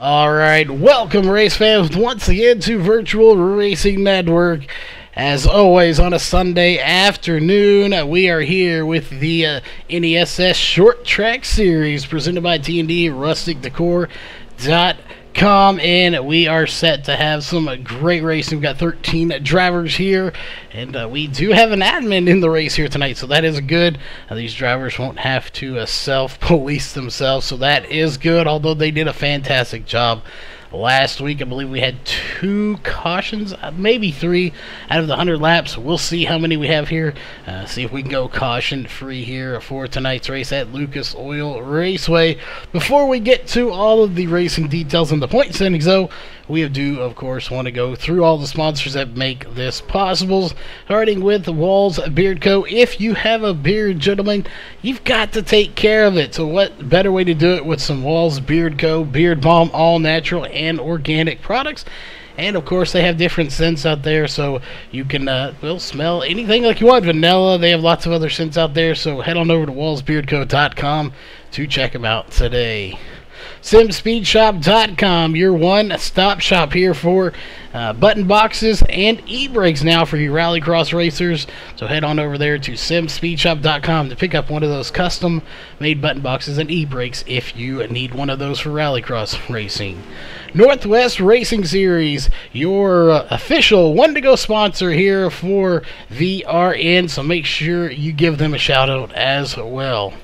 All right, welcome race fans once again to Virtual Racing Network. As always, on a Sunday afternoon, we are here with the NESS Short Track Series presented by T&D Rustic Decor.com, and we are set to have some great racing. We've got 13 drivers here, and we do have an admin in the race here tonight, so that is good. These drivers won't have to self-police themselves, so that is good, although they did a fantastic job last week. I believe we had 2 cautions, maybe 3 out of the 100 laps. We'll see how many we have here. See if we can go caution-free here for tonight's race at Lucas Oil Raceway. Before we get to all of the racing details and the point standings, though, we do, of course, want to go through all the sponsors that make this possible, starting with Walls Beard Co. If you have a beard, gentlemen, you've got to take care of it. So what better way to do it with some Walls Beard Co. Beard Balm, all natural and organic products. And of course they have different scents out there, so you can smell anything like you want. Vanilla, they have lots of other scents out there, so head on over to wallsbeardco.com to check them out today. SimSpeedShop.com, your one-stop shop here for button boxes and e-brakes now for you rallycross racers. So head on over there to SimSpeedShop.com to pick up one of those custom-made button boxes and e-brakes if you need one of those for rallycross racing. Northwest Racing Series, your official one-to-go sponsor here for VRN, so make sure you give them a shout-out as well.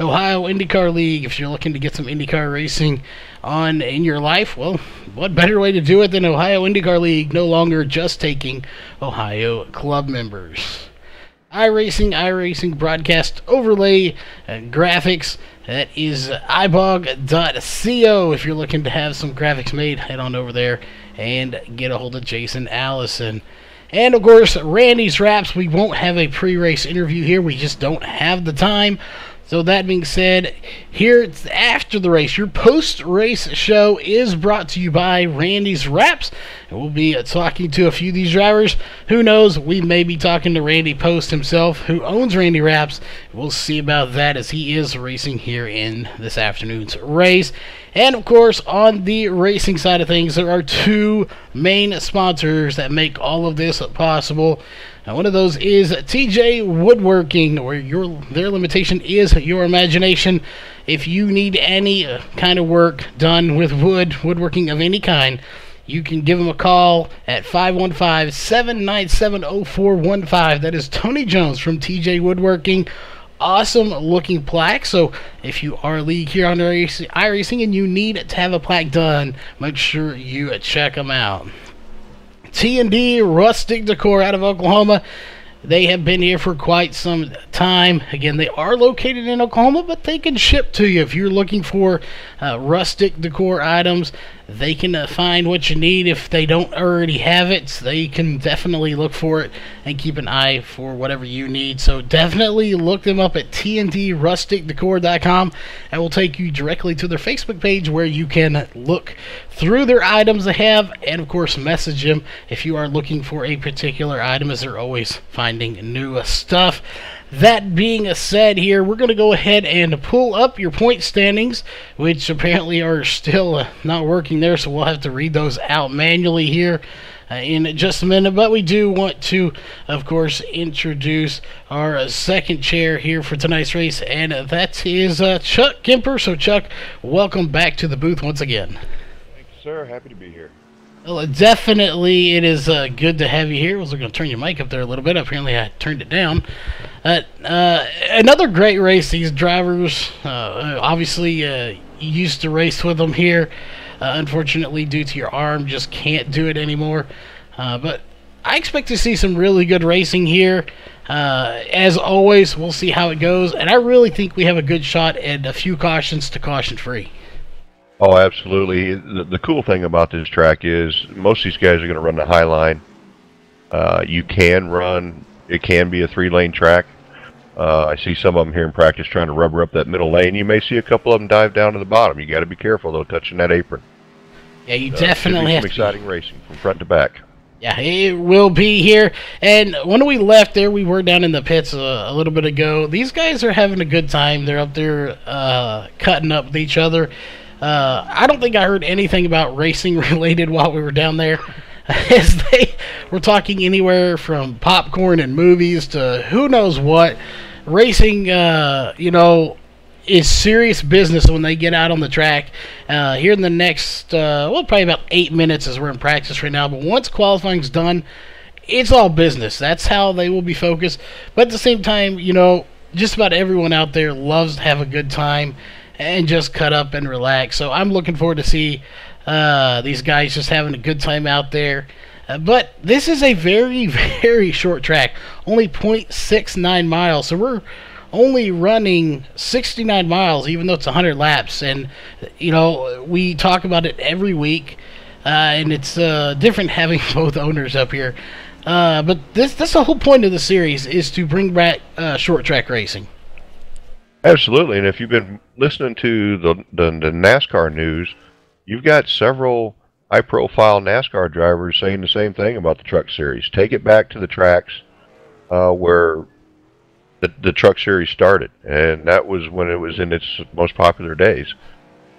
Ohio IndyCar League, if you're looking to get some IndyCar racing on in your life, well, what better way to do it than Ohio IndyCar League, no longer just taking Ohio club members. iRacing broadcast overlay graphics, that is ibog.co. If you're looking to have some graphics made, head on over there and get a hold of Jason Allison. And of course, Randy's Wraps. We won't have a pre-race interview here, we just don't have the time. So that being said, here it's after the race. Your post-race show is brought to you by Randy's Wraps. And we'll be talking to a few of these drivers. Who knows, we may be talking to Randy Post himself, who owns Randy Wraps. We'll see about that as he is racing here in this afternoon's race. And of course, on the racing side of things, there are 2 main sponsors that make all of this possible. Now, one of those is TJ Woodworking, where their limitation is your imagination. If you need any kind of work done with woodworking of any kind, you can give them a call at 515-797-0415. That is Tony Jones from TJ Woodworking. Awesome looking plaque. So if you are a league here on iRacing and you need to have a plaque done, make sure you check them out. T&D Rustic Decor out of Oklahoma. They have been here for quite some time. Again, they are located in Oklahoma, but they can ship to you. If you're looking for rustic decor items, they can find what you need. If they don't already have it, they can definitely look for it and keep an eye for whatever you need. So definitely look them up at tndrusticdecor.com. and will take you directly to their Facebook page where you can look through their items they have, and of course message them if you are looking for a particular item, as they're always finding new stuff. That being said, here we're going to go ahead and pull up your point standings, which apparently are still not working there, so we'll have to read those out manually here in just a minute. But we do want to, of course, introduce our second chair here for tonight's race, and that is Chuck Kemper. So Chuck, welcome back to the booth once again. Thank you, sir. Happy to be here. Well, definitely it is good to have you here. I was going to turn your mic up there a little bit. Apparently I turned it down. Another great race. These drivers, obviously you used to race with them here. Unfortunately, due to your arm, just can't do it anymore. But I expect to see some really good racing here. As always, we'll see how it goes. And I really think we have a good shot at a few cautions to caution-free. Oh, absolutely. The cool thing about this track is most of these guys are going to run the high line. You can run, it can be a 3-lane track. I see some of them here in practice trying to rubber up that middle lane. You may see a couple of them dive down to the bottom. You got to be careful, though, touching that apron. Yeah, you definitely have to. Some exciting racing from front to back. Yeah, it will be here. And when we left there, we were down in the pits a little bit ago. These guys are having a good time. They're up there cutting up with each other. I don't think I heard anything about racing related while we were down there. As they were talking anywhere from popcorn and movies to who knows what. Racing, is serious business when they get out on the track. Here in the next, probably about 8 minutes as we're in practice right now. But once qualifying's done, it's all business. That's how they will be focused. But at the same time, just about everyone out there loves to have a good time and just cut up and relax. So I'm looking forward to see these guys just having a good time out there. But this is a very, very short track. Only 0.69 miles. So we're only running 69 miles, even though it's 100 laps. And, we talk about it every week. And it's different having both owners up here. But that's the whole point of the series, is to bring back short track racing. Absolutely. And if you've been listening to the NASCAR news, you've got several high-profile NASCAR drivers saying the same thing about the Truck Series. Take it back to the tracks where the Truck Series started, and that was when it was in its most popular days.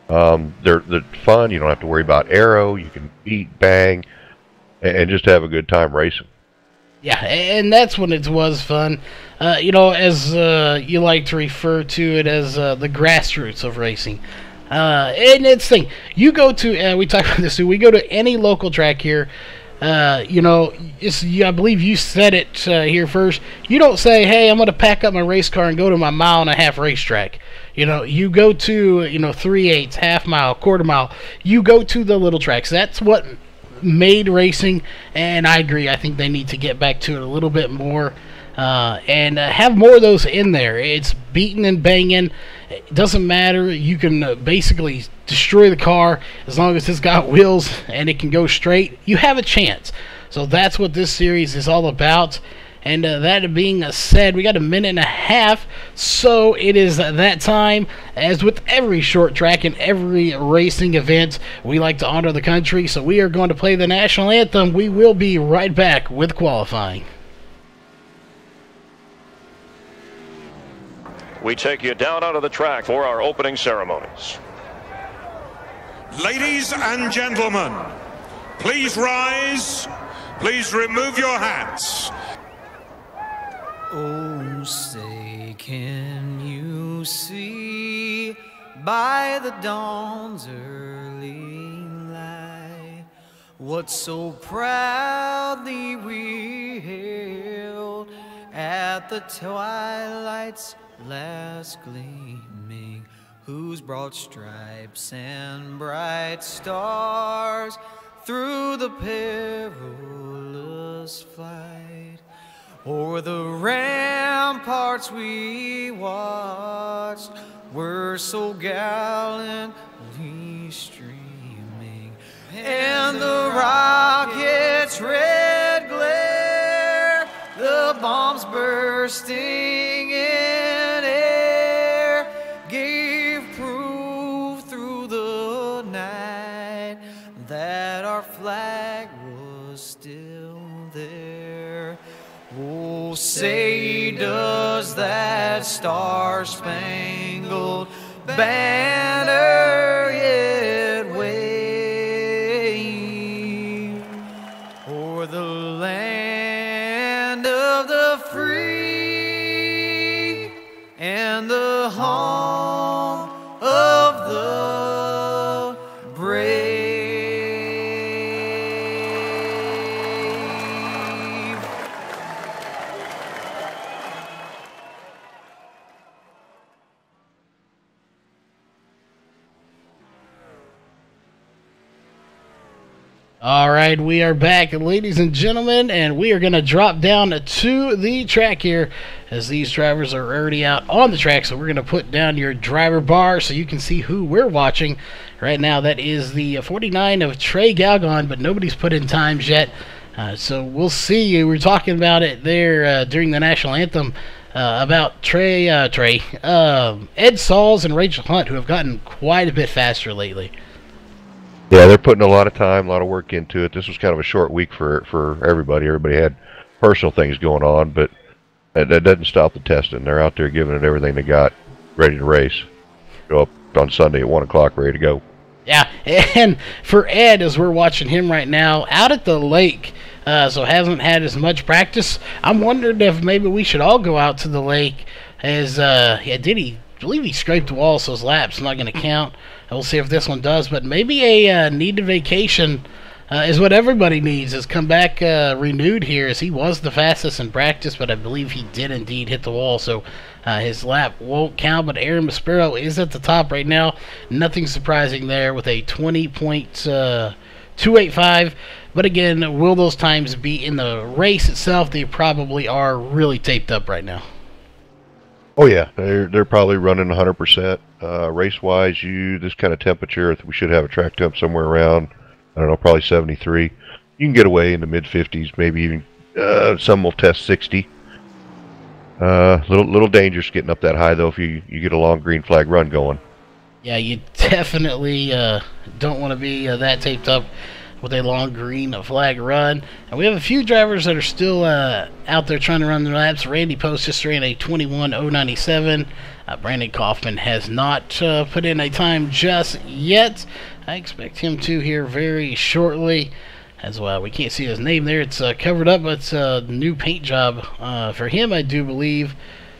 They're fun. You don't have to worry about aero. You can beat, bang, and just have a good time racing. Yeah, and that's when it was fun. As you like to refer to it as the grassroots of racing. And it's the thing, you go to, we talked about this too, we go to any local track here, I believe you said it here first, you don't say, hey, I'm going to pack up my race car and go to my 1.5 mile racetrack. You go to, 3/8, half mile, quarter mile, you go to the little tracks. That's what made racing, and I agree, I think they need to get back to it a little bit more. And have more of those in there. It's beating and banging. It doesn't matter. You can basically destroy the car as long as it's got wheels and it can go straight. You have a chance. So that's what this series is all about. And that being said, we got 1.5 minutes. So it is that time. As with every short track and every racing event, we like to honor the country. So we are going to play the national anthem. We will be right back with qualifying. We take you down onto the track for our opening ceremonies. Ladies and gentlemen, please rise. Please remove your hats. Oh, say, can you see by the dawn's early light what so proudly we hailed at the twilight's last gleaming, whose broad stripes and bright stars through the perilous flight o'er the ramparts we watched were so gallantly streaming, and the rocket's red glare, the bombs bursting in air, gave proof through the night that our flag was still there. Oh, say, does that star-spangled banner yet wave o'er the land of the free and the home of the brave? All right, we are back, ladies and gentlemen, and we are going to drop down to the track here as these drivers are already out on the track. So we're going to put down your driver bar so you can see who we're watching right now. That is the 49 of Trey Galgon, but nobody's put in times yet. So we'll see. We were talking about it there during the national anthem about Ed Sauls and Rachel Hunt, who have gotten quite a bit faster lately. Yeah, they're putting a lot of time, a lot of work into it. This was kind of a short week for everybody. Everybody had personal things going on, but that doesn't stop the testing. They're out there giving it everything they got, ready to race. Go up on Sunday at 1 o'clock, ready to go. Yeah, and for Ed, as we're watching him right now, out at the lake, so hasn't had as much practice. I'm wondering if maybe we should all go out to the lake. As I believe he scraped the wall, so his lap's not going to count. We'll see if this one does, but maybe a needed vacation is what everybody needs. Is come back renewed here, as he was the fastest in practice, but I believe he did indeed hit the wall, so his lap won't count. But Aaron Maspero is at the top right now. Nothing surprising there with a 20.285. But again, will those times be in the race itself? They probably are really taped up right now. Oh yeah, they're probably running 100%. Race wise, this kind of temperature, we should have a track temp somewhere around, I don't know, probably 73. You can get away in the mid 50s, maybe even some will test 60. Little dangerous getting up that high though if you get a long green flag run going. Yeah, you definitely don't want to be that taped up with a long green flag run. And we have a few drivers that are still out there trying to run their laps. Randy Post just ran a 21.097. Brandon Kaufman has not put in a time just yet. I expect him to here very shortly. As well, we can't see his name there. It's covered up, but it's a new paint job for him, I do believe.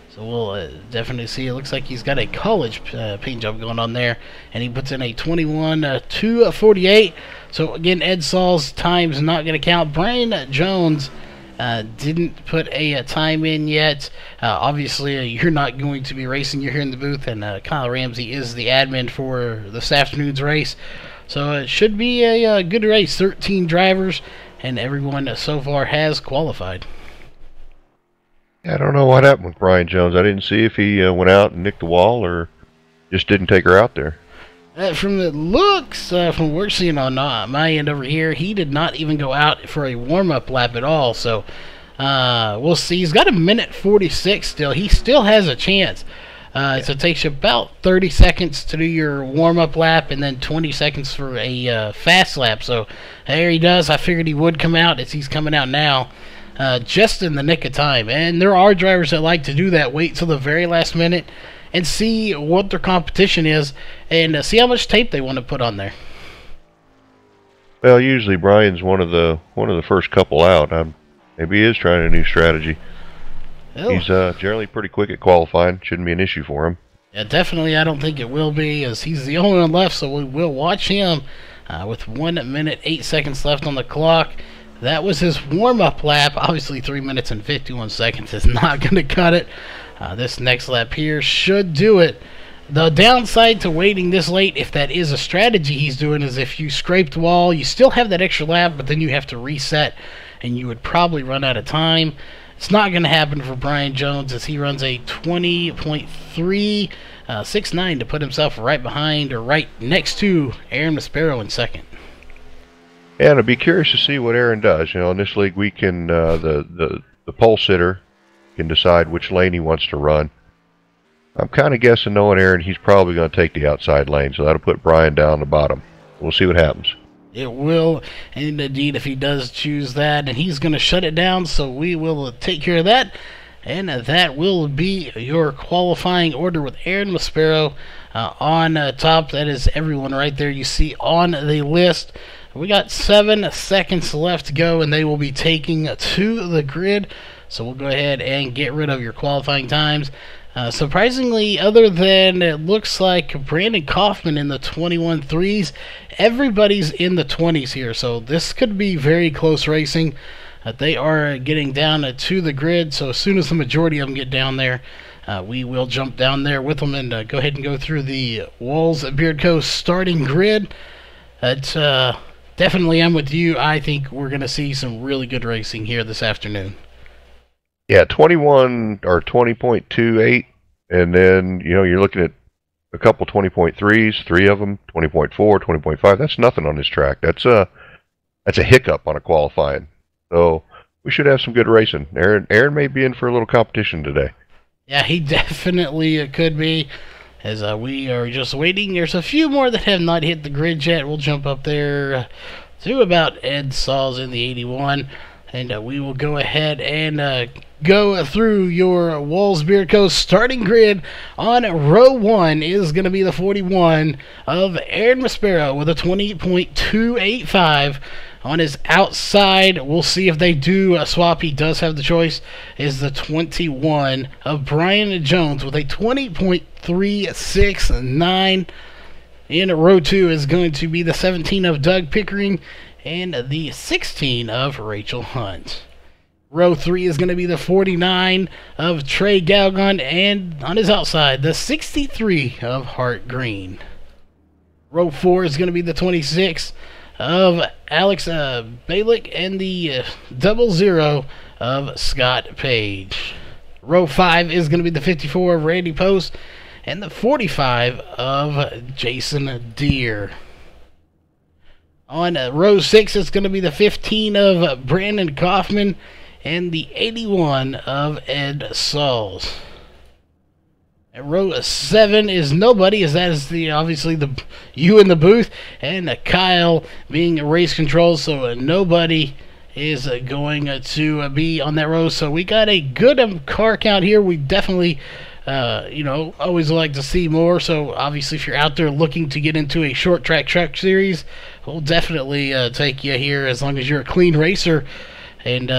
So we'll definitely see. It looks like he's got a college paint job going on there. And he puts in a 21.248. So again, Ed Saul's time's not going to count. Brian Jones didn't put a time in yet. Obviously, you're not going to be racing. You're here in the booth. And Kyle Ramsey is the admin for this afternoon's race. So it should be a good race. 13 drivers, and everyone so far has qualified. I don't know what happened with Brian Jones. I didn't see if he went out and nicked the wall or just didn't take her out there. From the looks, from what we're seeing on my end over here, he did not even go out for a warm-up lap at all. So we'll see. He's got a minute 46 still. He still has a chance. So it takes you about 30 seconds to do your warm-up lap and then 20 seconds for a fast lap. So there he does. I figured he would come out as he's coming out now. Just in the nick of time. And there are drivers that like to do that, wait till the very last minute and see what their competition is and see how much tape they want to put on there. Well, usually Brian's one of the first couple out. Maybe he is trying a new strategy. Oh. He's generally pretty quick at qualifying. Shouldn't be an issue for him. Yeah, definitely. I don't think it will be, as he's the only one left, so we will watch him with 1 minute 8 seconds left on the clock. That was his warm-up lap. Obviously, 3 minutes and 51 seconds is not going to cut it. This next lap here should do it. The downside to waiting this late, if that is a strategy he's doing, is if you scrape the wall, you still have that extra lap, but then you have to reset, and you would probably run out of time. It's not going to happen for Brian Jones, as he runs a 20.369 to put himself right behind or right next to Aaron Maspero in second. Yeah, and I'd be curious to see what Aaron does. You know, in this league, we can the pole sitter can decide which lane he wants to run. I'm kind of guessing, knowing Aaron, he's probably going to take the outside lane, so that'll put Brian down the bottom. We'll see what happens. It will, and indeed, if he does choose that, and he's going to shut it down, so we will take care of that. And that will be your qualifying order with Aaron Maspero on top. That is everyone right there you see on the list. We got 7 seconds left to go, and they will be taking to the grid. So we'll go ahead and get rid of your qualifying times. Surprisingly, other than it looks like Brandon Kaufman in the 21.3s, everybody's in the 20s here. So this could be very close racing. They are getting down to the grid. So as soon as the majority of them get down there, we will jump down there with them and go ahead and go through the Walls Beard Co. starting grid. Definitely, I'm with you. I think we're going to see some really good racing here this afternoon. Yeah, 21 or 20.28, and then you're looking at a couple 20.3s, 3 of them, 20.4, 20.5. That's nothing on this track. That's a hiccup on a qualifying. So we should have some good racing. Aaron may be in for a little competition today. Yeah, he definitely could be. As we are just waiting. There's a few more that have not hit the grid yet. We'll jump up there to about Ed Saul's in the 81. And we will go ahead and go through your Wolfsbeard Coast starting grid, on row 1 is going to be the 41 of Aaron Maspero with a 20.285. On his outside, we'll see if they do swap. He does have the choice. Is the 21 of Brian Jones with a 20.369. In row 2 is going to be the 17 of Doug Pickering and the 16 of Rachel Hunt. Row 3 is going to be the 49 of Trey Galgon, and on his outside, the 63 of Hart Green. Row 4 is going to be the 26 of Alex Balick and the 00 of Scott Page. Row 5 is going to be the 54 of Randy Post and the 45 of Jason Deere. On row 6, it's going to be the 15 of Brandon Kaufman and the 81 of Ed Sauls. At row 7 is nobody, as that is obviously you in the booth, and Kyle being race control, so nobody is going to be on that row. So we got a good car count here. We definitely, always like to see more. So obviously, if you're out there looking to get into a short track truck series, we'll definitely take you here as long as you're a clean racer and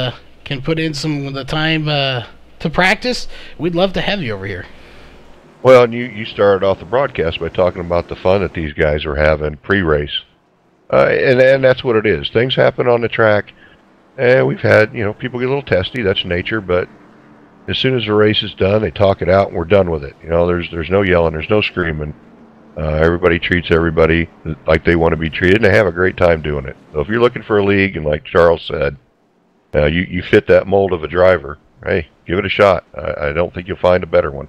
can put in some of the time to practice. We'd love to have you over here. Well, and you started off the broadcast by talking about the fun that these guys are having pre-race. And that's what it is. Things happen on the track, and we've had, people get a little testy. That's nature, but as soon as the race is done, they talk it out, and we're done with it. There's no yelling, there's no screaming. Everybody treats everybody like they want to be treated, and they have a great time doing it. So if you're looking for a league, and like Charles said, you fit that mold of a driver, hey, give it a shot. I don't think you'll find a better one.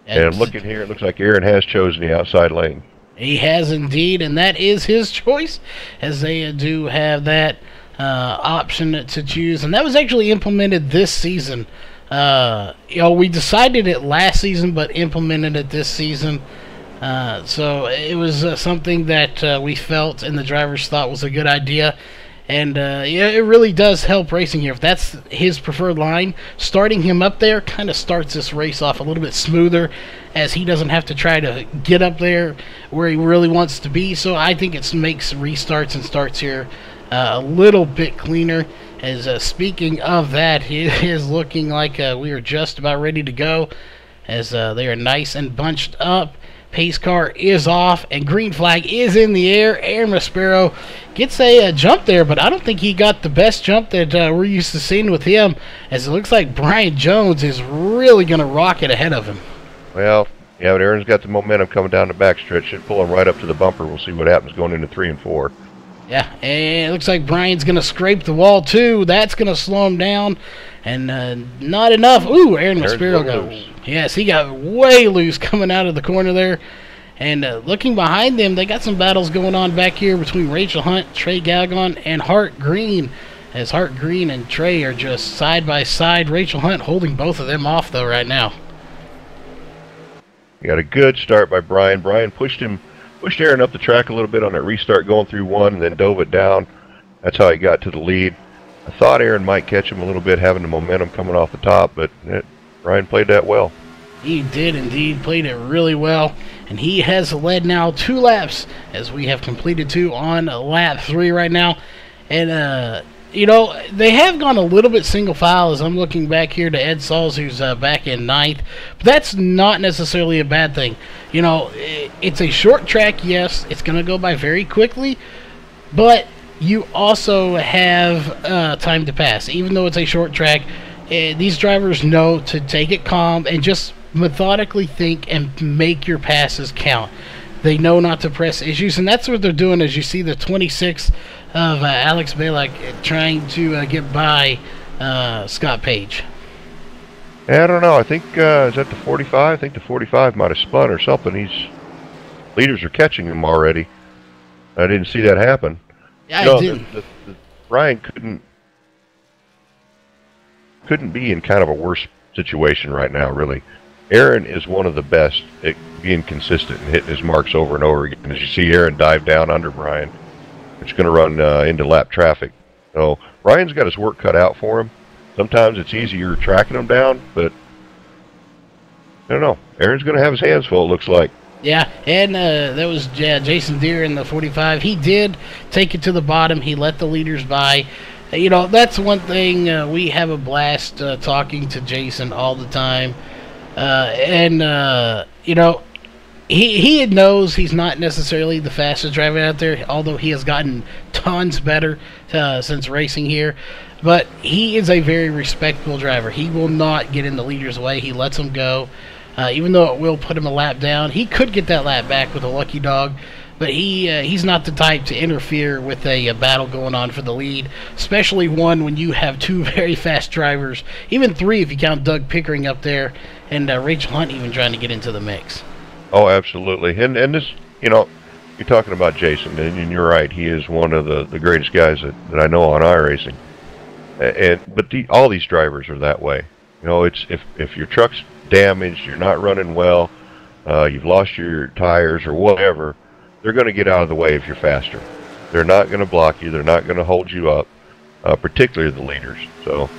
And looking here, it looks like Aaron has chosen the outside lane. He has indeed, and that is his choice, as they do have that option to choose. And that was actually implemented this season. We decided it last season, but implemented it this season. So it was something that we felt and the drivers thought was a good idea. And it really does help racing here. If that's his preferred line, starting him up there kind of starts this race off a little bit smoother, as he doesn't have to try to get up there where he really wants to be. So I think it makes restarts and starts here a little bit cleaner. As speaking of that, it is looking like we are just about ready to go, as they are nice and bunched up. Pace car is off, and green flag is in the air. Aaron Maspero gets a jump there, but I don't think he got the best jump that we're used to seeing with him, as it looks like Brian Jones is really going to rocket ahead of him. Well, yeah, but Aaron's got the momentum coming down the backstretch. Should pull him right up to the bumper. We'll see what happens going into 3 and 4. Yeah, and it looks like Brian's going to scrape the wall, too. That's going to slow him down, and not enough. Ooh, Aaron Maspero got loose. Yes, he got way loose coming out of the corner there. And looking behind them, they got some battles going on back here between Rachel Hunt, Trey Galgon, and Hart Green. As Hart Green and Trey are just side by side. Rachel Hunt holding both of them off, though, right now. We got a good start by Brian. Brian pushed Aaron up the track a little bit on that restart, going through 1, and then dove it down. That's how he got to the lead. I thought Aaron might catch him a little bit, having the momentum coming off the top, but Brian played that well. He did indeed, played it really well, and he has led now 2 laps, as we have completed 2 on lap 3 right now. And they have gone a little bit single file, as I'm looking back here to Ed Sauls, who's back in 9th. But that's not necessarily a bad thing. It's a short track, yes. It's going to go by very quickly. But you also have time to pass. Even though it's a short track, these drivers know to take it calm and just methodically think and make your passes count. They know not to press issues, and that's what they're doing. As you see the 26 of Alex Balick trying to get by Scott Page. I don't know. I think is that the 45? I think the 45 might have spun or something. Leaders are catching him already. I didn't see that happen. Yeah, I didn't. Brian couldn't be in kind of a worse situation right now, really. Aaron is one of the best at being consistent and hitting his marks over and over again. As you see Aaron dive down under Brian, it's going to run into lap traffic. So Brian's got his work cut out for him. sometimes it's easier tracking them down, but I don't know. Aaron's going to have his hands full, it looks like. Yeah, and that was Jason Deere in the 45. He did take it to the bottom. He let the leaders by. You know, that's one thing. We have a blast talking to Jason all the time. You know, he knows he's not necessarily the fastest driver out there, although he has gotten tons better since racing here. But he is a very respectable driver. He will not get in the leader's way. He lets them go. Even though it will put him a lap down, he could get that lap back with a lucky dog, but he's not the type to interfere with a battle going on for the lead, especially one when you have two very fast drivers, even three if you count Doug Pickering up there, and Rachel Hunt even trying to get into the mix. Oh, absolutely. And this, you know, you're talking about Jason, and you're right, he is one of the greatest guys that I know on iRacing. But all these drivers are that way. You know, it's if your truck's damaged, you're not running well, you've lost your tires or whatever, they're going to get out of the way if you're faster. They're not going to block you. They're not going to hold you up, particularly the leaders. So,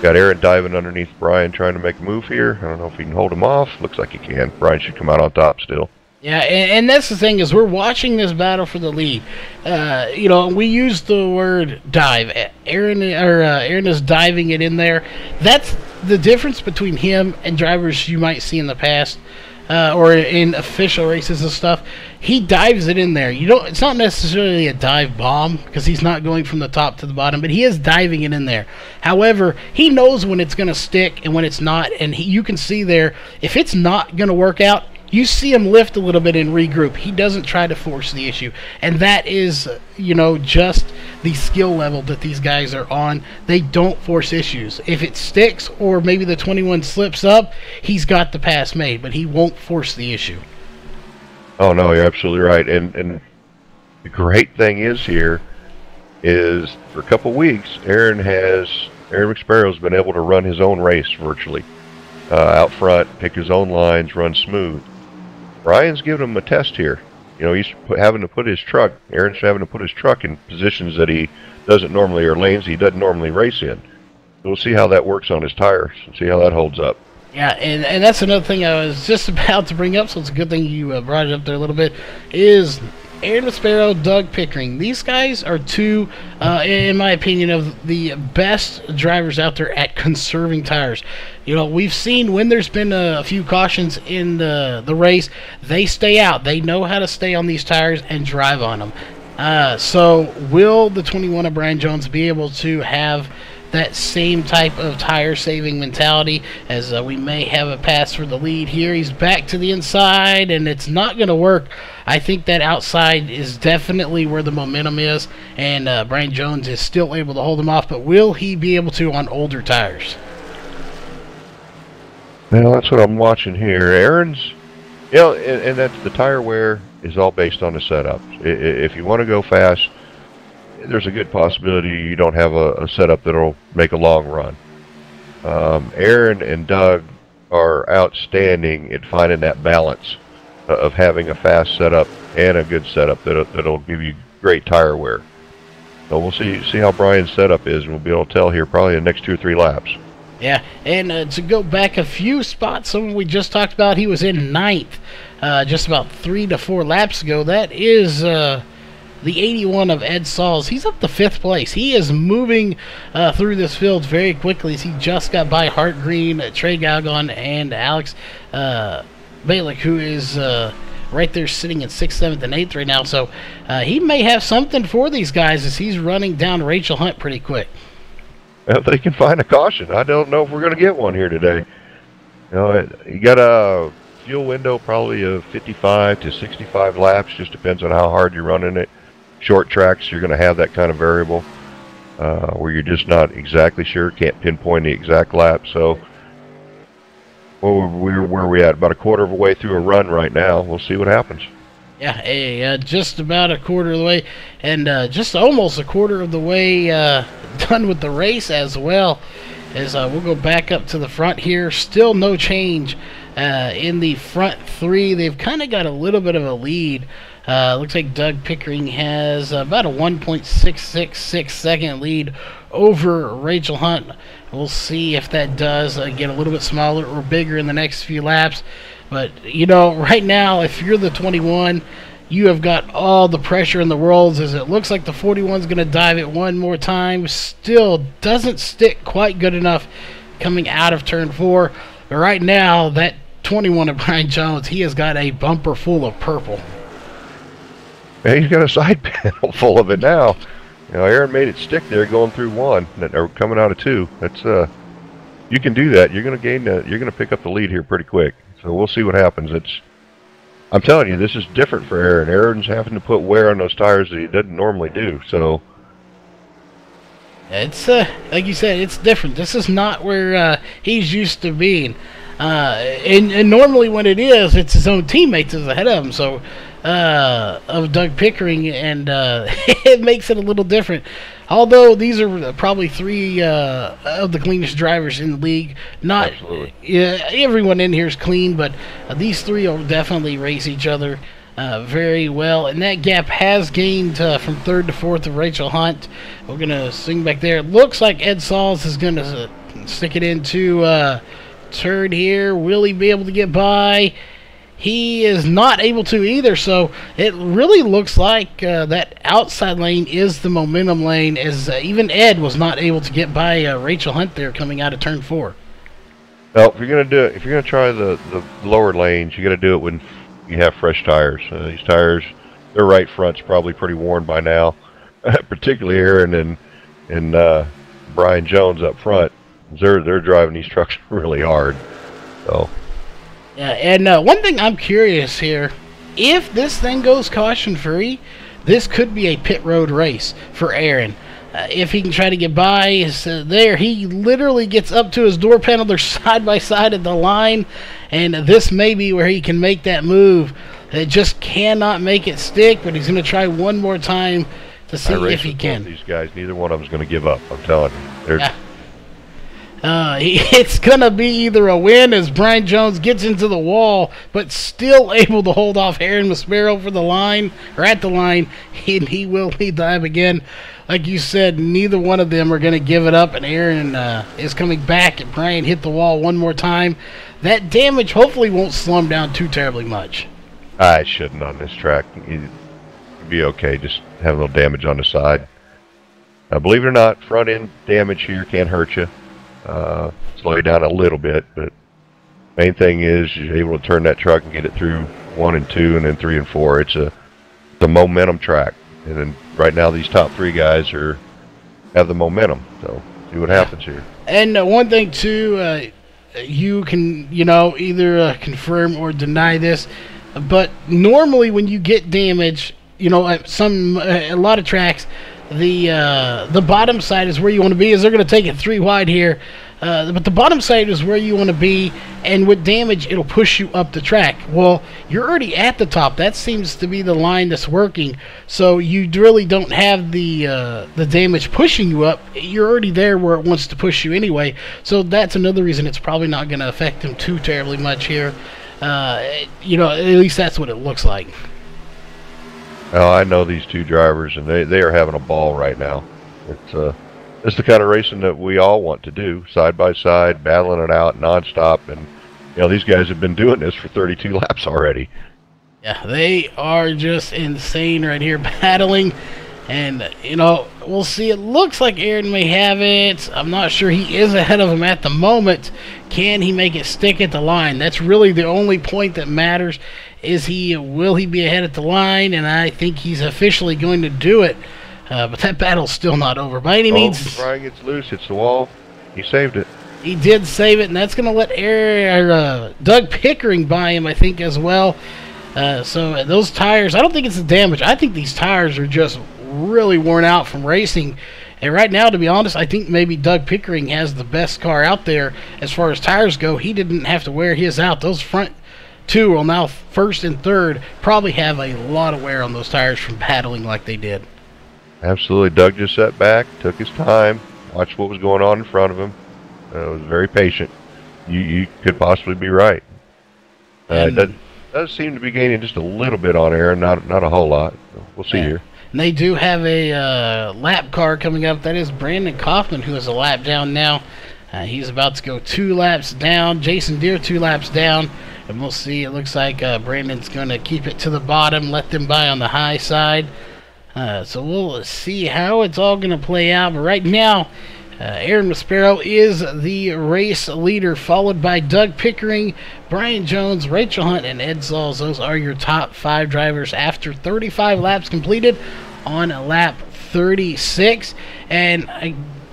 got Aaron diving underneath Brian trying to make a move here. I don't know if he can hold him off. Looks like he can. Brian should come out on top still. Yeah, and that's the thing is we're watching this battle for the lead. You know, we use the word dive. Aaron is diving it in there. That's the difference between him and drivers you might see in the past, or in official races and stuff. He dives it in there. It's not necessarily a dive bomb because he's not going from the top to the bottom, but he is diving it in there. However, he knows when it's going to stick and when it's not, and you can see there if it's not going to work out. You see him lift a little bit and regroup. He doesn't try to force the issue. And that is, you know, just the skill level that these guys are on. They don't force issues. If it sticks or maybe the 21 slips up, he's got the pass made, but he won't force the issue. Oh, no, you're absolutely right. And the great thing is here is for a couple weeks, Aaron McSparrow's been able to run his own race virtually. Out front, pick his own lines, run smooth. Brian's giving him a test here. You know, he's having to put his truck, Aaron's having to put his truck in positions that he doesn't normally, or lanes he doesn't normally race in. So we'll see how that works on his tires and see how that holds up. Yeah, and that's another thing I was just about to bring up, so it's a good thing you brought it up there a little bit, is Aaron Sparrow, Doug Pickering. These guys are two, in my opinion, of the best drivers out there at conserving tires. You know, we've seen when there's been a few cautions in the race, they stay out. They know how to stay on these tires and drive on them. So will the 21 of Brian Jones be able to have that same type of tire-saving mentality as we may have a pass for the lead here? He's back to the inside, and it's not going to work. I think that outside is definitely where the momentum is, and Brian Jones is still able to hold him off, but will he be able to on older tires? Well, that's what I'm watching here. Aaron's, you know, and that's the tire wear is all based on the setup. If you want to go fast, there's a good possibility you don't have a setup that'll make a long run. Aaron and Doug are outstanding at finding that balance of having a fast setup and a good setup that'll give you great tire wear. So we'll see how Brian's setup is, and we'll be able to tell here probably in the next 2 or 3 laps. Yeah, and to go back a few spots, someone we just talked about, he was in 9th just about 3 to 4 laps ago. That is the 81 of Ed Sauls. He's up to 5th place. He is moving through this field very quickly. He just got by Hart Green, Trey Galgon, and Alex Balick, who is right there sitting in 6th, 7th, and 8th right now. So he may have something for these guys as he's running down Rachel Hunt pretty quick. If they can find a caution. I don't know if we're going to get one here today. You know, you got a fuel window probably of 55 to 65 laps. Just depends on how hard you're running it. Short tracks, you're going to have that kind of variable where you're just not exactly sure, can't pinpoint the exact lap. So where are we at? About a quarter of a way through a run right now. We'll see what happens. Yeah, just about a quarter of the way, and just almost a quarter of the way done with the race as well. As we'll go back up to the front here, still no change in the front 3. They've kind of got a little bit of a lead. Looks like Doug Pickering has about a 1.666 second lead over Rachel Hunt. We'll see if that does get a little bit smaller or bigger in the next few laps. But, you know, right now, if you're the 21, you have got all the pressure in the world, as it looks like the 41's going to dive it one more time. Still doesn't stick quite good enough coming out of turn 4. But right now, that 21 of Brian Jones, he has got a bumper full of purple. Man, he's got a side panel full of it now. You know, Aaron made it stick there going through 1, or coming out of 2. That's you can do that. You're going to gain you're going to pick up the lead here pretty quick. So we'll see what happens. I'm telling you, this is different for Aaron. Aaron's having to put wear on those tires that he doesn't normally do. So it's like you said, it's different. This is not where he's used to being. And normally when it is, it's his own teammates is ahead of him. So of Doug Pickering, and it makes it a little different. Although these are probably 3 of the cleanest drivers in the league. Not everyone in here is clean, but these 3 will definitely race each other very well. And that gap has gained from 3rd to 4th of Rachel Hunt. We're going to swing back there. It looks like Ed Sauls is going to stick it into turn here. Will he be able to get by? He is not able to either, so it really looks like that outside lane is the momentum lane, as even Ed was not able to get by Rachel Hunt there coming out of turn 4. Well, if you're gonna try the lower lanes, you got to do it when you have fresh tires. These tires, their right front's probably pretty worn by now, particularly Aaron and Brian Jones up front. They're driving these trucks really hard, so. Yeah, and one thing I'm curious here, if this thing goes caution-free, this could be a pit road race for Aaron. If he can try to get by, there he literally gets up to his door panel. They're side by side at the line, and this may be where he can make that move. It just cannot make it stick, but he's going to try one more time to see if he can. These guys, neither one of them's going to give up. I'm telling you. It's going to be either a win as Brian Jones gets into the wall, but still able to hold off Aaron Maspero for the line, or at the line, and he will lead the lap again. Like you said, neither one of them are going to give it up, and Aaron is coming back, and Brian hit the wall one more time. That damage hopefully won't slow him down too terribly much. I shouldn't on this track. It'd be okay, just have a little damage on the side. Believe it or not, front end damage here can't hurt you. Slow you down a little bit, but main thing is you're able to turn that truck and get it through 1 and 2 and then 3 and 4. It's a momentum track, and then right now these top 3 guys have the momentum. So see what happens here. And one thing too, you can either confirm or deny this, but normally when you get damage, at a lot of tracks, the bottom side is where you want to be, as they're going to take it 3 wide here. But the bottom side is where you want to be, and with damage, it'll push you up the track. Well, you're already at the top. That seems to be the line that's working. So you really don't have the damage pushing you up. You're already there where it wants to push you anyway. So that's another reason it's probably not going to affect him too terribly much here. At least that's what it looks like. Oh, I know these 2 drivers, and they are having a ball right now. It's the kind of racing that we all want to do, side by side, battling it out nonstop. And these guys have been doing this for 32 laps already. Yeah, they are just insane right here, battling. And we'll see. It looks like Aaron may have it. I'm not sure. He is ahead of him at the moment. Can he make it stick at the line? That's really the only point that matters. Will he be ahead at the line? And I think he's officially going to do it. But that battle's still not over by any means. Brian gets loose, hits the wall. He saved it. He did save it, and that's going to let Doug Pickering by him, I think, as well. So those tires, I don't think it's the damage. I think these tires are just really worn out from racing. And right now, to be honest, I think maybe Doug Pickering has the best car out there as far as tires go. He didn't have to wear his out. Those front 2 will now 1st and 3rd probably have a lot of wear on those tires from battling like they did. Absolutely. Doug just sat back, took his time, watched what was going on in front of him. Was very patient. You could possibly be right. That does seem to be gaining just a little bit on Aaron, not a whole lot. We'll see here. And they do have a lap car coming up. That is Brandon Kaufman, who is a lap down now. He's about to go 2 laps down. Jason Deere 2 laps down. And we'll see. It looks like Brandon's going to keep it to the bottom, let them by on the high side. So we'll see how it's all going to play out. But right now, Aaron Maspero is the race leader, followed by Doug Pickering, Brian Jones, Rachel Hunt, and Ed Sauls. Those are your top 5 drivers after 35 laps completed on lap 36. And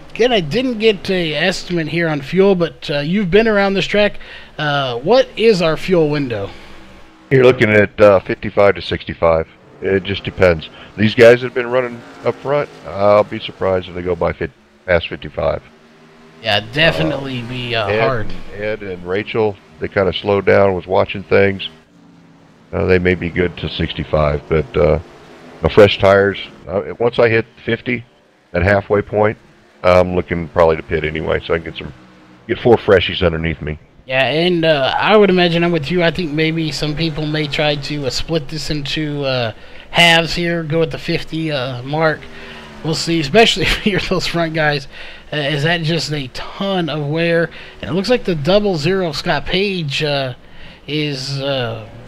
again, I didn't get an estimate here on fuel, but you've been around this track. What is our fuel window? You're looking at 55 to 65. It just depends. These guys that have been running up front, I'll be surprised if they go by past 55. Yeah, definitely be hard. Ed and Rachel, they kind of slowed down, was watching things. They may be good to 65, but fresh tires, once I hit 50, that halfway point, I'm looking probably to pit anyway, so I can get 4 freshies underneath me. Yeah, and I would imagine I'm with you. I think maybe some people may try to split this into halves here, go at the 50 mark. We'll see, especially if you're those front guys. Is that just a ton of wear? And it looks like the 00 Scott Page is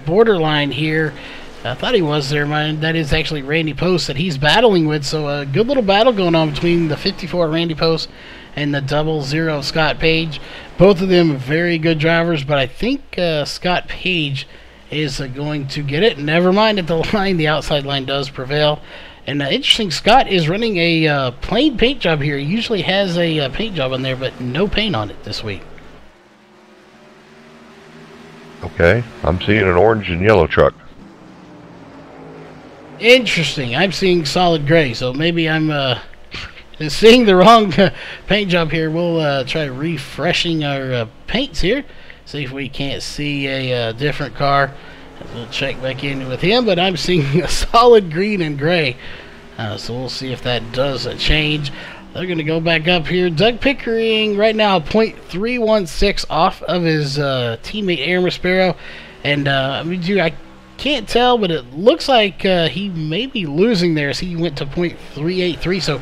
borderline here. I thought he was there, man. That is actually Randy Post that he's battling with. So a good little battle going on between the 54 Randy Post and the 00 Scott Page. Both of them very good drivers, but I think Scott Page is going to get it. Never mind at the line, the outside line does prevail. And interesting, Scott is running a plain paint job here. He usually has a paint job on there, but no paint on it this week. Okay, I'm seeing an orange and yellow truck. Interesting. I'm seeing solid gray, so maybe I'm seeing the wrong paint job here. We'll try refreshing our paints here, see if we can't see a different car. We'll check back in with him, but I'm seeing a solid green and gray. So we'll see if that does change. They're going to go back up here. Doug Pickering right now .316 off of his teammate Aaron Maspero. And I can't tell, but it looks like he may be losing there as he went to .383. So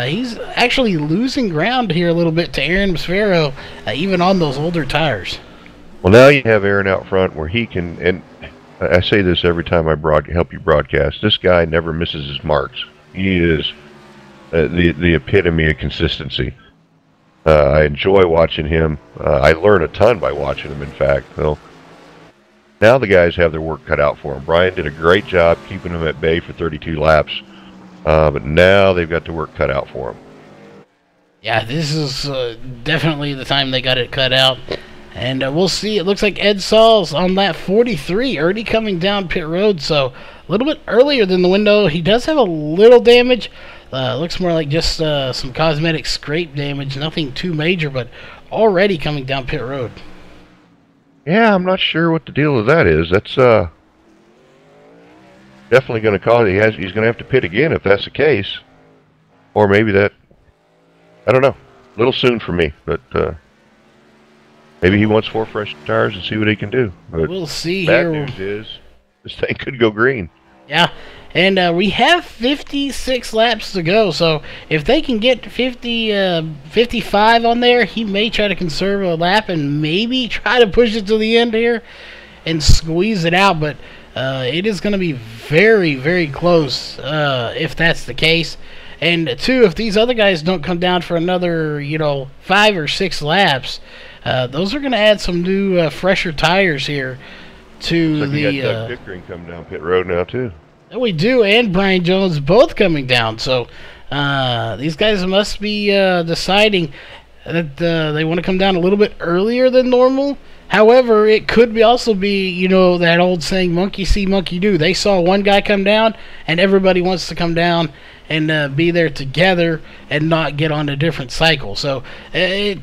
he's actually losing ground here a little bit to Aaron Maspero, even on those older tires. Well, now you have Aaron out front where he can, and I say this every time I help you broadcast, this guy never misses his marks. He is the epitome of consistency. I enjoy watching him. I learn a ton by watching him, in fact. So now the guys have their work cut out for them. Brian did a great job keeping them at bay for 32 laps, but now they've got the work cut out for them. Yeah, this is definitely the time they got it cut out. And we'll see. It looks like Ed Sauls on lap 43, already coming down pit road, so a little bit earlier than the window. He does have a little damage. Looks more like just some cosmetic scrape damage, nothing too major, but already coming down pit road. Yeah, I'm not sure what the deal with that is. That's definitely going to cause he's going to have to pit again if that's the case, or maybe that, I don't know. A little soon for me, but maybe he wants 4 fresh tires and see what he can do. But we'll see bad here. News is this thing could go green. Yeah, and we have 56 laps to go, so if they can get 55 on there, he may try to conserve a lap and maybe try to push it to the end here and squeeze it out, but it is going to be very, very close if that's the case. And 2, if these other guys don't come down for another, 5 or 6 laps, those are going to add some new, fresher tires here to so the. You got Doug Pickering coming down pit road now too. We do, and Brian Jones both coming down. So these guys must be deciding that they want to come down a little bit earlier than normal. However, it could also be, that old saying, monkey see, monkey do. They saw one guy come down, and everybody wants to come down and be there together and not get on a different cycle. So it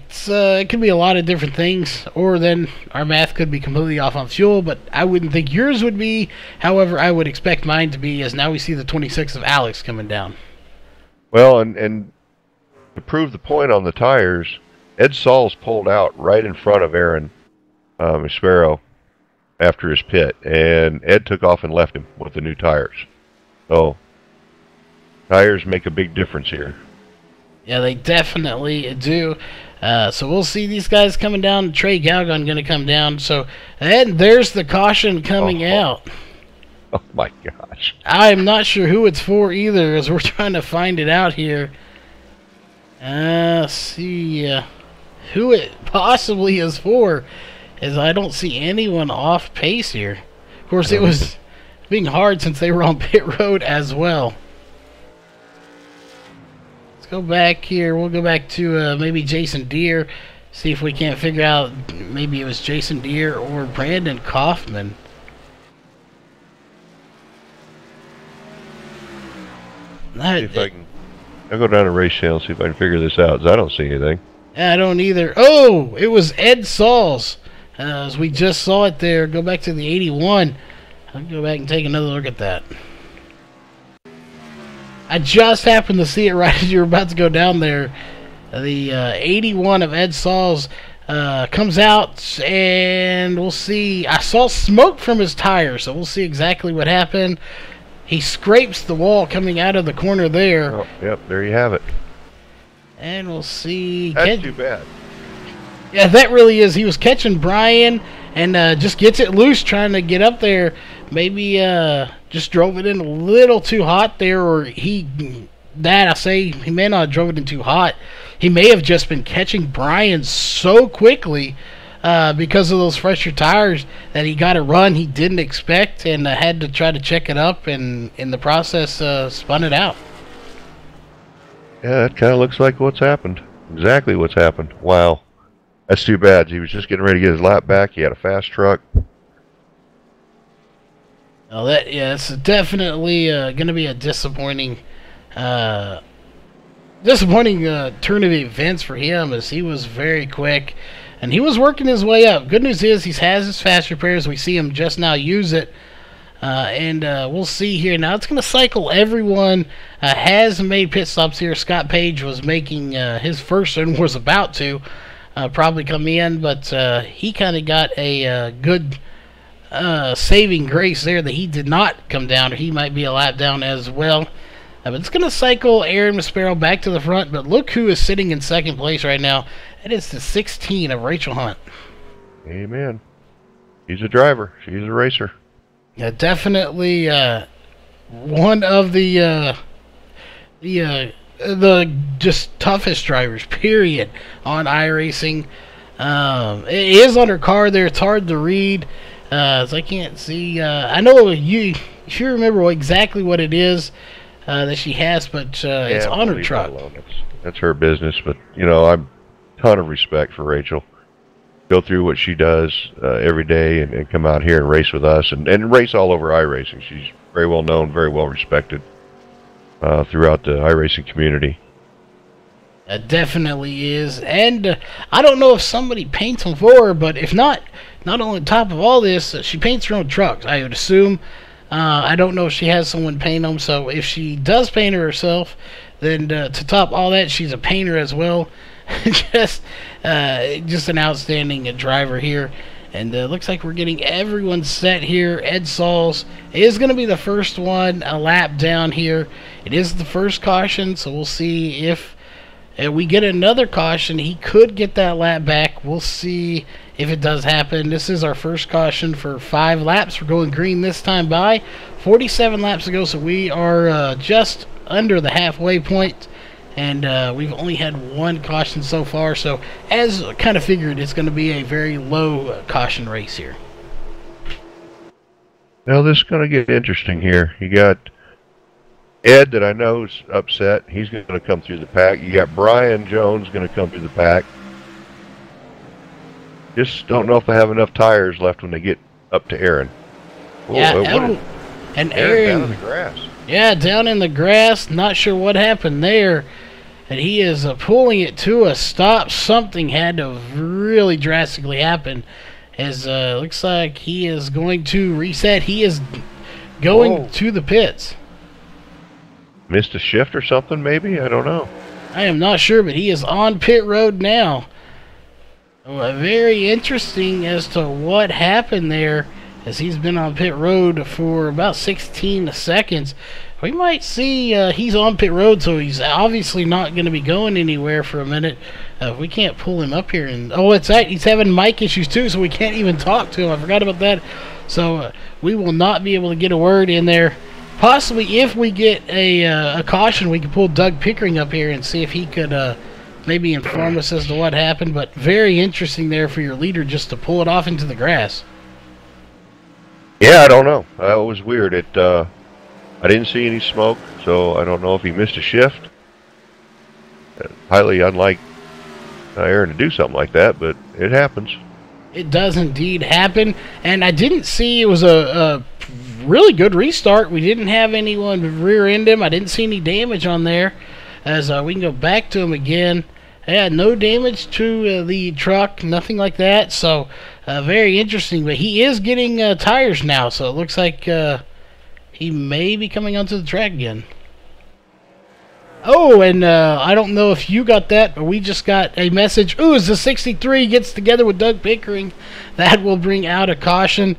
could be a lot of different things, or then our math could be completely off on fuel, but I wouldn't think yours would be. However, I would expect mine to be, as now we see the 26 of Alex coming down. Well, and to prove the point on the tires, Ed Sauls pulled out right in front of Aaron Maspero after his pit, and Ed took off and left him with the new tires. So Tires make a big difference here. Yeah, they definitely do. So we'll see these guys coming down. Trey Galgon going to come down. So, and there's the caution coming out. Oh my gosh. I'm not sure who it's for either, as we're trying to find it out here. See who it possibly is for, as I don't see anyone off pace here. Of course, it was being hard since they were on pit road as well. Let's go back here. We'll go back to maybe Jason Deere. See if we can't figure out, maybe it was Jason Deere or Brandon Kaufman. See if I can. I'll go down to race channel see if I can figure this out. 'Cause I don't see anything. I don't either. Oh, it was Ed Sauls. As we just saw it there. Go back to the 81. I'll go back and take another look at that. I just happened to see it right as you were about to go down there. The 81 of Ed Sauls comes out, and we'll see. I saw smoke from his tire, so we'll see exactly what happened. He scrapes the wall coming out of the corner there. Oh, yep, there you have it. And we'll see. That's too bad. Yeah, that really is. He was catching Brian and just gets it loose trying to get up there. Maybe just drove it in a little too hot there, or he may not have drove it in too hot. He may have just been catching Brian so quickly because of those fresher tires that he got a run he didn't expect and had to try to check it up, and in the process spun it out. Yeah, that kind of looks like what's happened. Exactly what's happened. Wow. That's too bad. He was just getting ready to get his lap back. He had a fast truck. Well, it's definitely going to be a disappointing turn of events for him, as he was very quick and he was working his way up. Good news is he has his fast repairs. We see him just now use it. And we'll see here. Now it's going to cycle everyone. Has made pit stops here. Scott Page was making his first and was about to probably come in, but he kind of got a good saving grace there that he did not come down, or he might be a lap down as well. But it's going to cycle Aaron Maspero back to the front, but look who is sitting in second place right now. It is the 16 of Rachel Hunt. Amen. He's a driver. She's a racer. Yeah, definitely one of the just toughest drivers, period, on iRacing. It is on her car there. It's hard to read, so I can't see. I know you remember exactly what it is that she has, but it's on her truck. That's her business, but I'm a ton of respect for Rachel. Go through what she does every day and come out here and race with us and race all over iRacing. She's very well known, very well respected throughout the iRacing community. It definitely is, and I don't know if somebody paints them for her, but if not on top of all this, she paints her own trucks, I would assume. I don't know if she has someone paint them, so if she does paint her herself, then to top all that, she's a painter as well. just an outstanding driver here, and looks like we're getting everyone set here. Ed Sauls is going to be the first one a lap down here. It is the first caution, so we'll see if we get another caution. He could get that lap back. We'll see if it does happen. This is our first caution for 5 laps. We're going green this time by 47 laps ago, so we are just under the halfway point. And we've only had 1 caution so far, so as kind of figured, it's going to be a very low caution race here. Now this is going to get interesting here. You got Ed that I know is upset. He's going to come through the pack. You got Brian Jones going to come through the pack. Just don't know if they have enough tires left when they get up to Aaron. Whoa, yeah, and Aaron down in the grass. Yeah, down in the grass. Not sure what happened there. And he is pulling it to a stop. Something had to really drastically happen. As looks like he is going to reset. He is going to the pits. Missed a shift or something, maybe? I don't know. I am not sure, but he is on pit road now. Very interesting as to what happened there, as he's been on pit road for about 16 seconds. we might see he's on pit road, so he's obviously not going to be going anywhere for a minute. We can't pull him up here. And he's having mic issues too, so we can't even talk to him. I forgot about that. So we will not be able to get a word in there. Possibly if we get a caution, we can pull Doug Pickering up here and see if he could maybe inform us as to what happened. But very interesting there for your leader just to pull it off into the grass. Yeah, I don't know. That was weird. I didn't see any smoke, so I don't know if he missed a shift. Highly unlike Aaron to do something like that, but it happens. It does indeed happen, and I didn't see it was a really good restart. We didn't have anyone rear-end him. I didn't see any damage on there. As we can go back to him again. Yeah, no damage to the truck, nothing like that. So very interesting, but he is getting tires now, so it looks like he may be coming onto the track again. Oh, and I don't know if you got that, but we just got a message. Ooh, as the 63 gets together with Doug Pickering, that will bring out a caution.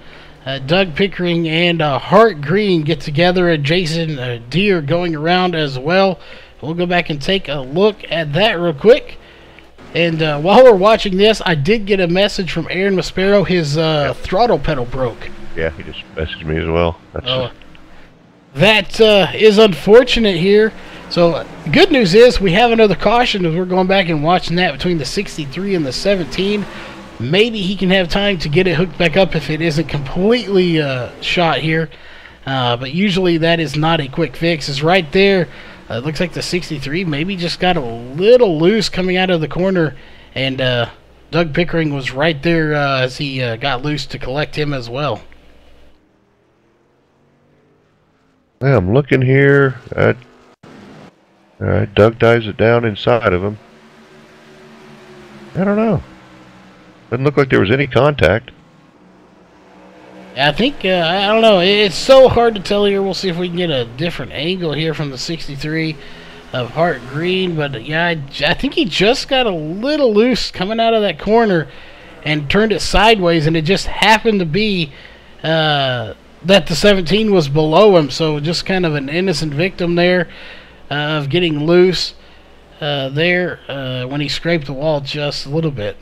Doug Pickering and Hart Green get together, and Jason Deere going around as well. We'll go back and take a look at that real quick. And while we're watching this, I did get a message from Aaron Maspero. His throttle pedal broke. Yeah, he just messaged me as well. That is unfortunate here. So good news is we have another caution as we're going back and watching that between the 63 and the 17. Maybe he can have time to get it hooked back up if it isn't completely shot here. But usually that is not a quick fix. It's right there. It looks like the 63 maybe just got a little loose coming out of the corner. And Doug Pickering was right there as he got loose to collect him as well. Yeah, I'm looking here. Alright, Doug dives it down inside of him. I don't know. Doesn't look like there was any contact. I think, I don't know. It's so hard to tell here. We'll see if we can get a different angle here from the 63 of Hart Green. But, yeah, I think he just got a little loose coming out of that corner and turned it sideways. And it just happened to be that the 17 was below him. So just kind of an innocent victim there of getting loose there when he scraped the wall just a little bit.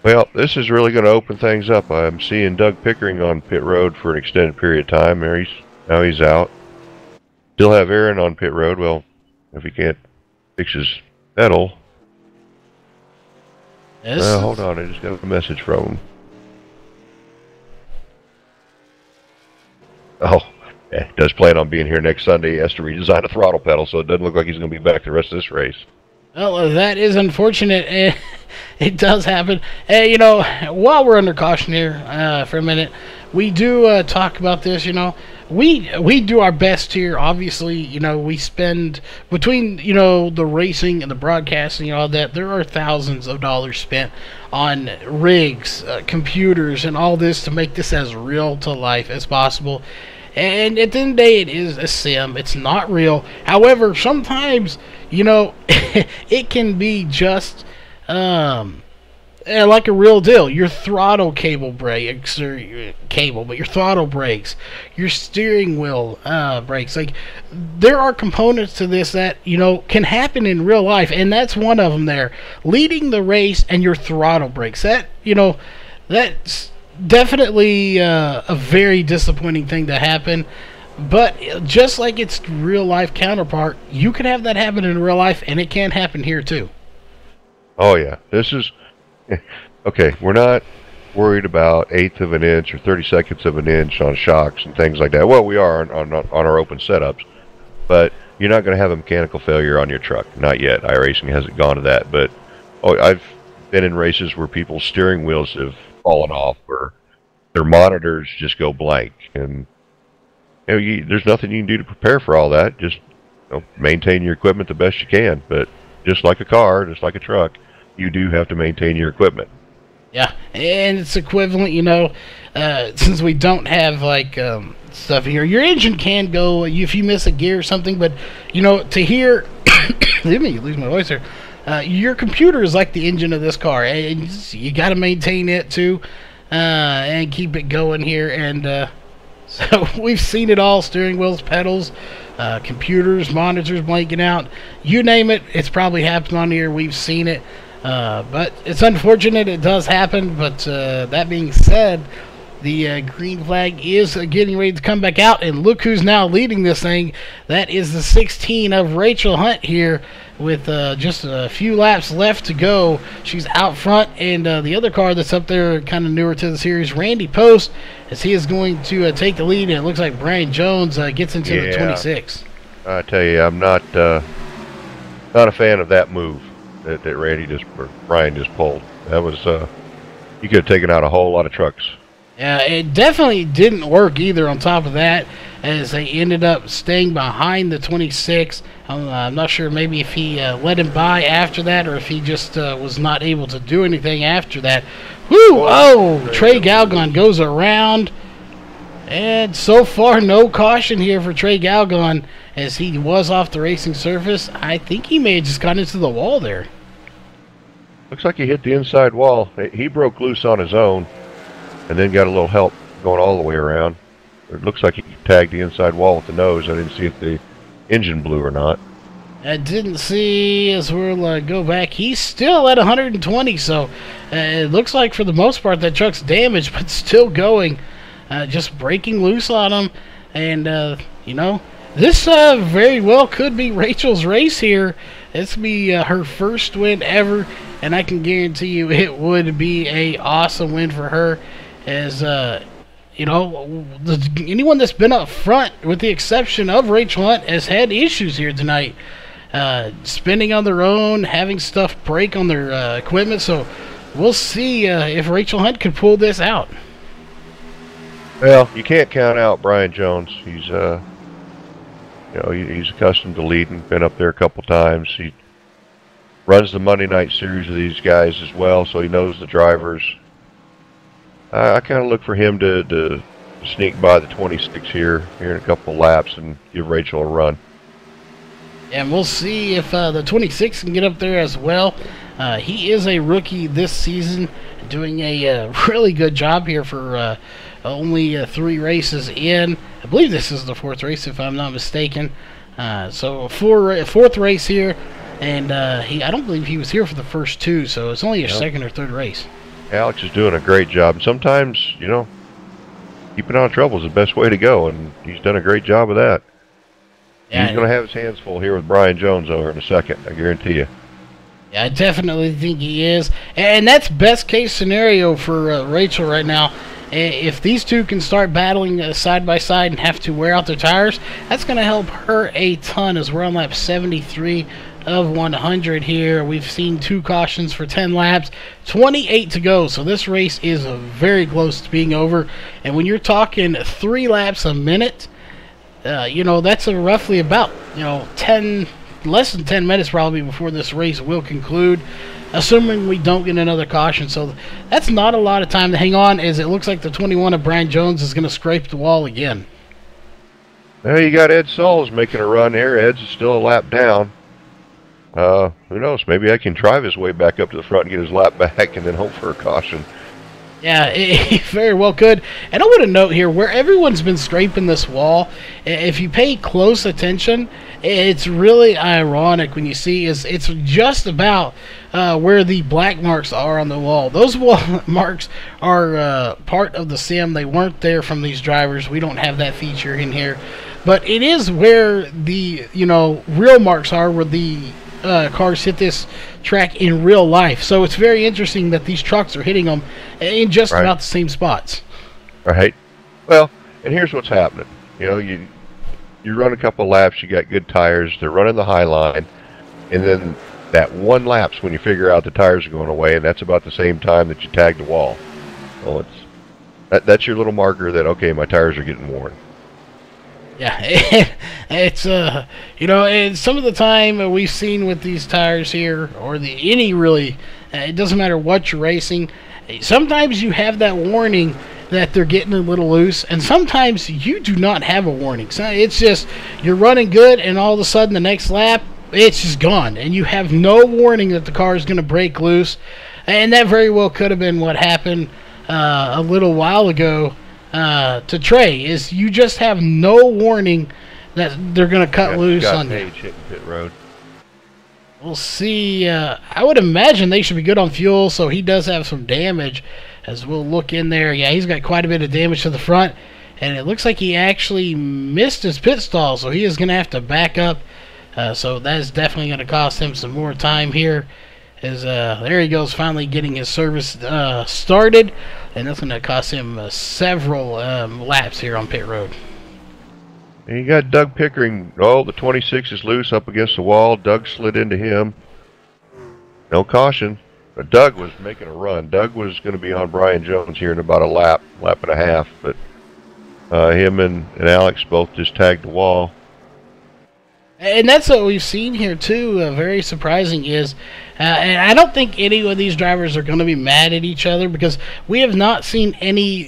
Well, this is really going to open things up. I'm seeing Doug Pickering on pit road for an extended period of time. Now he's out. Still have Aaron on pit road. Well, if he can't fix his pedal. Hold on, I just got a message from him. Oh, yeah, he does plan on being here next Sunday. He has to redesign a throttle pedal, so it doesn't look like he's going to be back the rest of this race. Well, that is unfortunate. It does happen. You know, while we're under caution here for a minute, we do talk about this. You know, we do our best here. Obviously, you know, we spend between the racing and the broadcasting and all that. There are thousands of dollars spent on rigs, computers, and all this to make this as real to life as possible. And at the end of the day, it is a sim. It's not real. However, sometimes, it can be just like a real deal. Your throttle cable breaks, but your throttle breaks, your steering wheel breaks. Like, there are components to this that, can happen in real life, and that's one of them there. Leading the race and your throttle breaks. That's definitely a very disappointing thing to happen. But just like its real life counterpart, you can have that happen in real life, and it can happen here too. Oh yeah, this is okay. We're not worried about 1/8 of an inch or 32nds of an inch on shocks and things like that. Well, we are on our open setups, but you're not going to have a mechanical failure on your truck. Not yet. iRacing hasn't gone to that, but I've been in races where people's steering wheels have fallen off, or their monitors just go blank, and there's nothing you can do to prepare for all that. Just maintain your equipment the best you can. But just like a car, just like a truck, you do have to maintain your equipment. Yeah, and it's equivalent, since we don't have like stuff here. Your engine can go if you miss a gear or something, but to hear, let me lose my voice here. Your computer is like the engine of this car, and you got to maintain it too, and keep it going here. And So we've seen it all: steering wheels, pedals, computers, monitors blanking out. You name it, it's probably happened on here. We've seen it. But it's unfortunate it does happen. But that being said, the green flag is getting ready to come back out, and look who's now leading this thing. That is the 16 of Rachel Hunt here, with just a few laps left to go. She's out front, and the other car that's up there, kind of newer to the series, Randy Post, as he is going to take the lead, and it looks like Brian Jones gets into the 26. I tell you, I'm not a fan of that move that Brian just pulled. That was you could have taken out a whole lot of trucks. Yeah, it definitely didn't work either. On top of that, as they ended up staying behind the 26. I'm not sure maybe if he let him by after that, or if he just was not able to do anything after that. Woo! Oh, Trey Galgon goes around. And so far, no caution here for Trey Galgon, as he was off the racing surface. I think he may have just got into the wall there. Looks like he hit the inside wall. He broke loose on his own, and then got a little help going all the way around. It looks like he tagged the inside wall with the nose. I didn't see if the engine blew or not. I didn't see, as we'll go back. He's still at 120, so it looks like for the most part that truck's damaged, but still going. Just breaking loose on him. And, you know, this very well could be Rachel's race here. This would be her first win ever, and I can guarantee you it would be a awesome win for her. As, you know, anyone that's been up front, with the exception of Rachel Hunt, has had issues here tonight. Spinning on their own, having stuff break on their equipment. So we'll see if Rachel Hunt could pull this out. Well, you can't count out Brian Jones. He's, you know, he's accustomed to leading. Been up there a couple times. He runs the Monday night series with these guys as well, so he knows the drivers. I kind of look for him to sneak by the 26 here in a couple of laps and give Rachel a run. And we'll see if the 26 can get up there as well. He is a rookie this season, doing a really good job here for only 3 races in. I believe this is the 4th race, if I'm not mistaken. So 4th race here, and I don't believe he was here for the first 2, so it's only a 2nd or 3rd race. Alex is doing a great job. And sometimes, you know, keeping out of trouble is the best way to go, and he's done a great job of that. Yeah, he's going to have his hands full here with Brian Jones over in a second, I guarantee you. Yeah, I definitely think he is. And that's best case scenario for Rachel right now. If these two can start battling side by side and have to wear out their tires, that's going to help her a ton, as we're on lap 73 of 100 here. We've seen 2 cautions for 10 laps, 28 to go, so this race is very close to being over. And when you're talking 3 laps a minute, you know, that's roughly about, you know, less than 10 minutes probably before this race will conclude, assuming we don't get another caution. So that's not a lot of time to hang on, as it looks like the 21 of Brian Jones is going to scrape the wall again. Well, you got Ed Sauls making a run here. Ed's still a lap down. Who knows? Maybe I can drive his way back up to the front and get his lap back and then hope for a caution. Yeah, it very well could. And I want to note here, where everyone's been scraping this wall, if you pay close attention, it's really ironic when you see it's just about where the black marks are on the wall. Those wall marks are part of the sim. They weren't there from these drivers. We don't have that feature in here. But it is where the, you know, real marks are, where the cars hit this track in real life. So it's very interesting that these trucks are hitting them in just about the same spots. Right. Well, and here's what's happening. You know, you run a couple of laps, you got good tires, they're running the high line, and then that one lap's when you figure out the tires are going away, and that's about the same time that you tag the wall. Well, that's your little marker that, okay, my tires are getting worn. Yeah, it's you know, and some of the time we've seen with these tires here, or any really, it doesn't matter what you're racing. Sometimes you have that warning that they're getting a little loose, and sometimes you do not have a warning. So it's just you're running good, and all of a sudden the next lap it's just gone, and you have no warning that the car is going to break loose. And that very well could have been what happened a little while ago to Trey is you just have no warning that they're going to cut loose on you. Hitting pit road. We'll see. I would imagine they should be good on fuel, so he does have some damage. As we'll look in there, yeah, he's got quite a bit of damage to the front, and it looks like he actually missed his pit stall, so he is going to have to back up. So that's definitely going to cost him some more time here. As there he goes, finally getting his service started, and that's going to cost him several laps here on pit road. And you got Doug Pickering. Oh, the 26 is loose up against the wall. Doug slid into him. No caution. But Doug was making a run. Doug was going to be on Brian Jones here in about a lap and a half. But him and Alex both just tagged the wall. And that's what we've seen here, too. Very surprising is, and I don't think any of these drivers are going to be mad at each other because we have not seen any,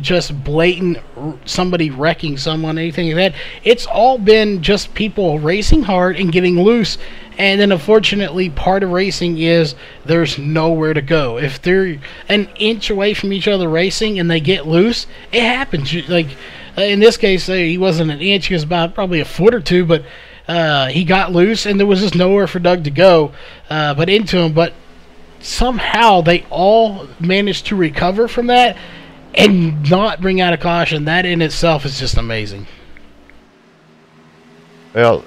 just blatant somebody wrecking someone, anything like that. It's all been just people racing hard and getting loose. And then, unfortunately, part of racing is there's nowhere to go. If they're an inch away from each other racing and they get loose, it happens. Like, in this case, he wasn't an inch. He was about probably a foot or two, but he got loose, and there was just nowhere for Doug to go but into him. But somehow they all managed to recover from that and not bring out a caution. That in itself is just amazing. Well,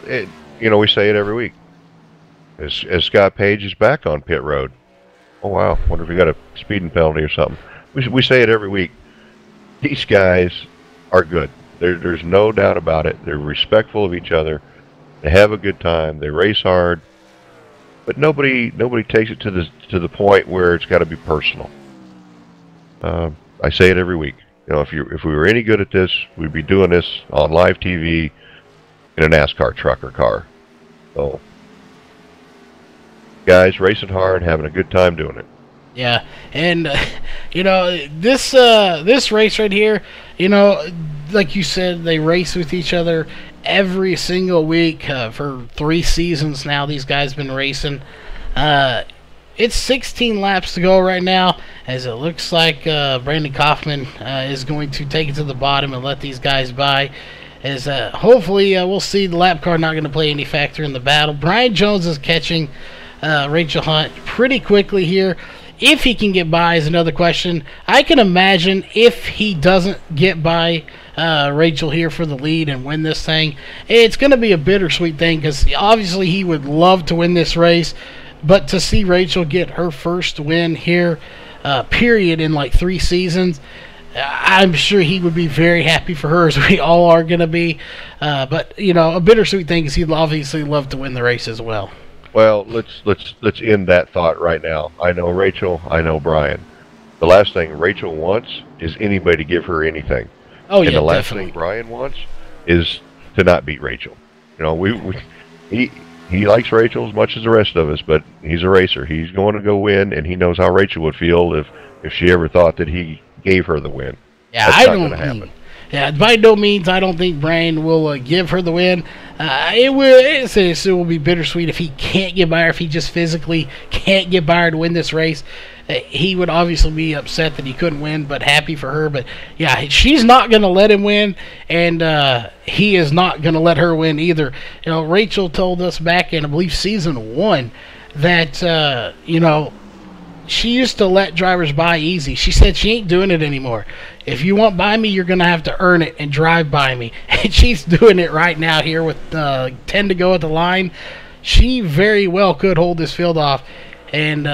we say it every week. As Scott Page is back on pit road. Oh, wow. Wonder if we got a speeding penalty or something. We say it every week. These guys are good. There's no doubt about it. They're respectful of each other. They have a good time. They race hard, but nobody takes it to the point where it's got to be personal. I say it every week. If we were any good at this, we'd be doing this on live TV in a NASCAR truck or car. So, guys racing hard, having a good time doing it. Yeah, and this race right here, like you said, they race with each other every single week for 3 seasons now. These guys been racing. It's 16 laps to go right now, as it looks like Brandon Kaufman is going to take it to the bottom and let these guys by. As hopefully we'll see the lap car not going to play any factor in the battle. Brian Jones is catching Rachel Hunt pretty quickly here. If he can get by is another question. I can imagine if he doesn't get by Rachel here for the lead and win this thing, it's going to be a bittersweet thing because obviously he would love to win this race, but to see Rachel get her first win here, period, in like 3 seasons, I'm sure he would be very happy for her, as we all are going to be. But a bittersweet thing is he'd obviously love to win the race as well. Well, let's end that thought right now. I know Rachel. I know Brian. The last thing Rachel wants is anybody to give her anything. Oh yeah, and the last definitely. thing Brian wants is to not beat Rachel. He likes Rachel as much as the rest of us, but he's a racer. He's going to go win, and he knows how Rachel would feel if she ever thought that he gave her the win. Yeah, That's not going to happen. Yeah, by no means, I don't think Brian will give her the win. It will be bittersweet if he can't get by her, if he just physically can't get by her to win this race. He would obviously be upset that he couldn't win, but happy for her. But yeah, she's not going to let him win, and he is not going to let her win either. Rachel told us back in, I believe, season 1 that, she used to let drivers by easy. She said she ain't doing it anymore. If you want by me, you're going to have to earn it and drive by me. And she's doing it right now here with 10 to go at the line. She very well could hold this field off. And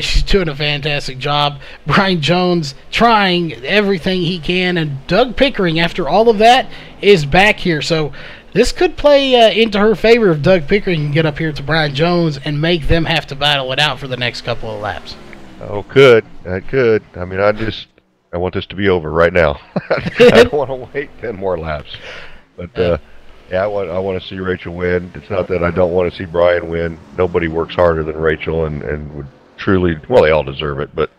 she's doing a fantastic job. Brian Jones trying everything he can. And Doug Pickering, after all of that, is back here. So this could play into her favor if Doug Pickering can get up here to Brian Jones and make them have to battle it out for the next couple of laps. Oh, could. I could. I mean, I want this to be over right now. I don't want to wait 10 more laps. But, yeah, I want to see Rachel win. It's not that I don't want to see Brian win. Nobody works harder than Rachel and would truly, well, they all deserve it. But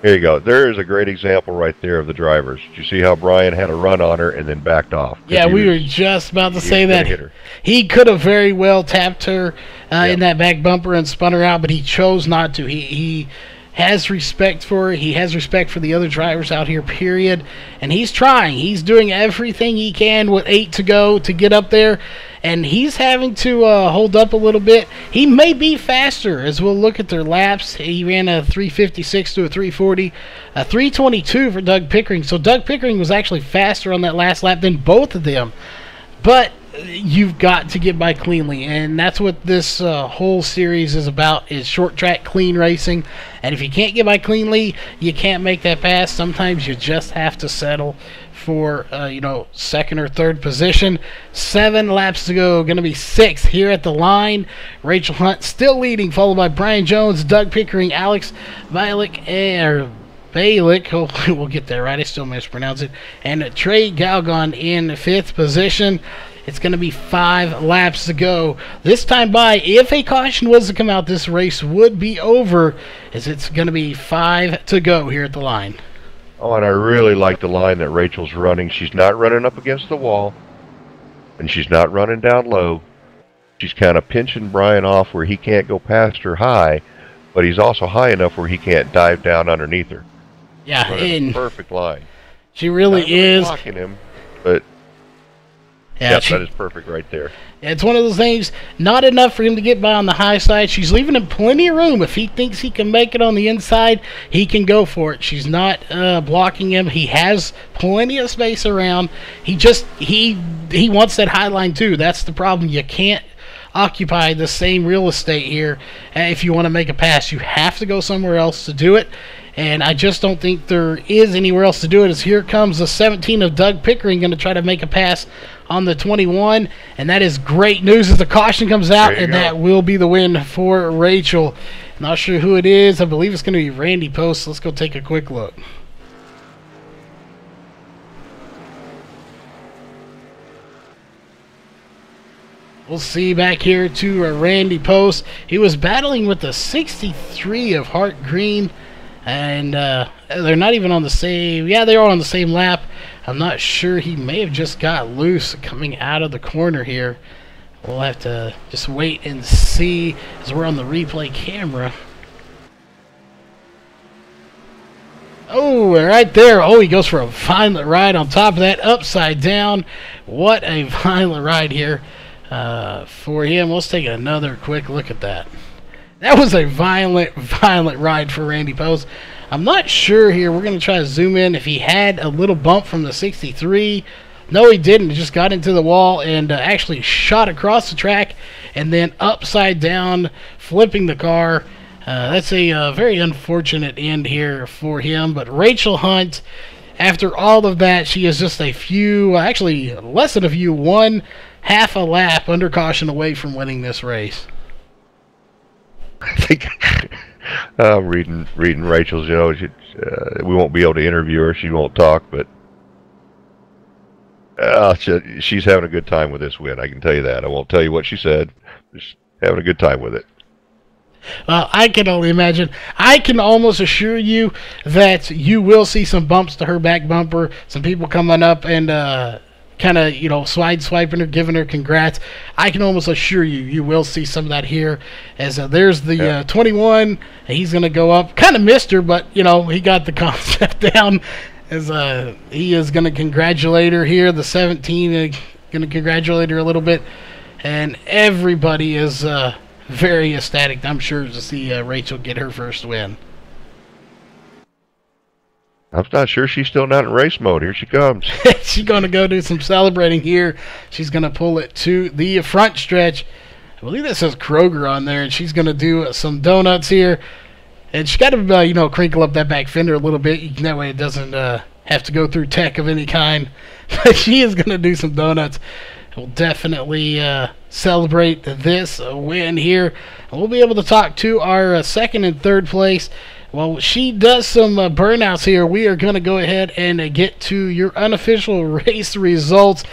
here you go. There is a great example right there of the drivers. Did you see how Brian had a run on her and then backed off? Yeah, we were just about to say that. He could have very well tapped her in that back bumper and spun her out, but he chose not to. He has respect for her. He has respect for the other drivers out here, period. And he's trying. He's doing everything he can with 8 to go to get up there. And he's having to hold up a little bit. He may be faster as we'll look at their laps. He ran a 356 to a 340, a 322 for Doug Pickering. So Doug Pickering was actually faster on that last lap than both of them. But you've got to get by cleanly, and that's what this whole series is about, is short track clean racing. And if you can't get by cleanly, you can't make that pass. Sometimes you just have to settle for second or third position. 7 laps to go, going to be 6 here at the line. Rachel Hunt still leading, followed by Brian Jones, Doug Pickering, Alex Balick, we'll get there right, I still mispronounce it, and Trey Galgon in 5th position. It's going to be 5 laps to go. This time by, if a caution was to come out, this race would be over, as it's going to be 5 to go here at the line. Oh, and I really like the line that Rachel's running. She's not running up against the wall, and she's not running down low. She's kind of pinching Brian off where he can't go past her high, but he's also high enough where he can't dive down underneath her. Yeah, and perfect line. She really is blocking him, but yeah, that is perfect right there. It's one of those things, not enough for him to get by on the high side. She's leaving him plenty of room. If he thinks he can make it on the inside, he can go for it. She's not blocking him. He has plenty of space around. He wants that high line too. That's the problem. You can't occupy the same real estate here if you want to make a pass. You have to go somewhere else to do it. And I just don't think there is anywhere else to do it, as here comes the 17 of Doug Pickering going to try to make a pass on the 21. And that is great news as the caution comes out, and that will be the win for Rachel. Not sure who it is. I believe it's going to be Randy Post. Let's go take a quick look. We'll see back here to Randy Post. He was battling with the 63 of Hart Green. And they're not even on the same... Yeah, they are on the same lap. I'm not sure. He may have just got loose coming out of the corner here. We'll have to just wait and see as we're on the replay camera. Oh, right there. Oh, he goes for a violent ride on top of that, upside down. What a violent ride here for him. Let's take another quick look at that. That was a violent ride for Randy Post. I'm not sure here. We're going to try to zoom in if he had a little bump from the 63. No, he didn't. He just got into the wall and actually shot across the track and then upside down, flipping the car. That's a very unfortunate end here for him. But Rachel Hunt, after all of that, she is just a few, actually less than a few, 1/2 a lap under caution away from winning this race. I think I'm reading Rachel's. We won't be able to interview her; she won't talk. But she's having a good time with this win. I can tell you that. I won't tell you what she said. Just having a good time with it. Well, I can only imagine. I can almost assure you that you will see some bumps to her back bumper. Some people coming up and kind of, swiping her, giving her congrats. I can almost assure you will see some of that here. As there's the 21. He's going to go up. Kind of missed her, but, he got the concept down. As he is going to congratulate her here. The 17 going to congratulate her a little bit. And everybody is very ecstatic, I'm sure, to see Rachel get her first win. I'm not sure she's still not in race mode. Here she comes. She's going to go do some celebrating here. She's going to pull it to the front stretch. I believe that says Kroger on there, and she's going to do some donuts here. And she's got to, crinkle up that back fender a little bit. That way it doesn't have to go through tech of any kind. But she is going to do some donuts. We'll definitely celebrate this win here. And we'll be able to talk to our second and third place. While she does some burnouts here, we are going to go ahead and get to your unofficial race results.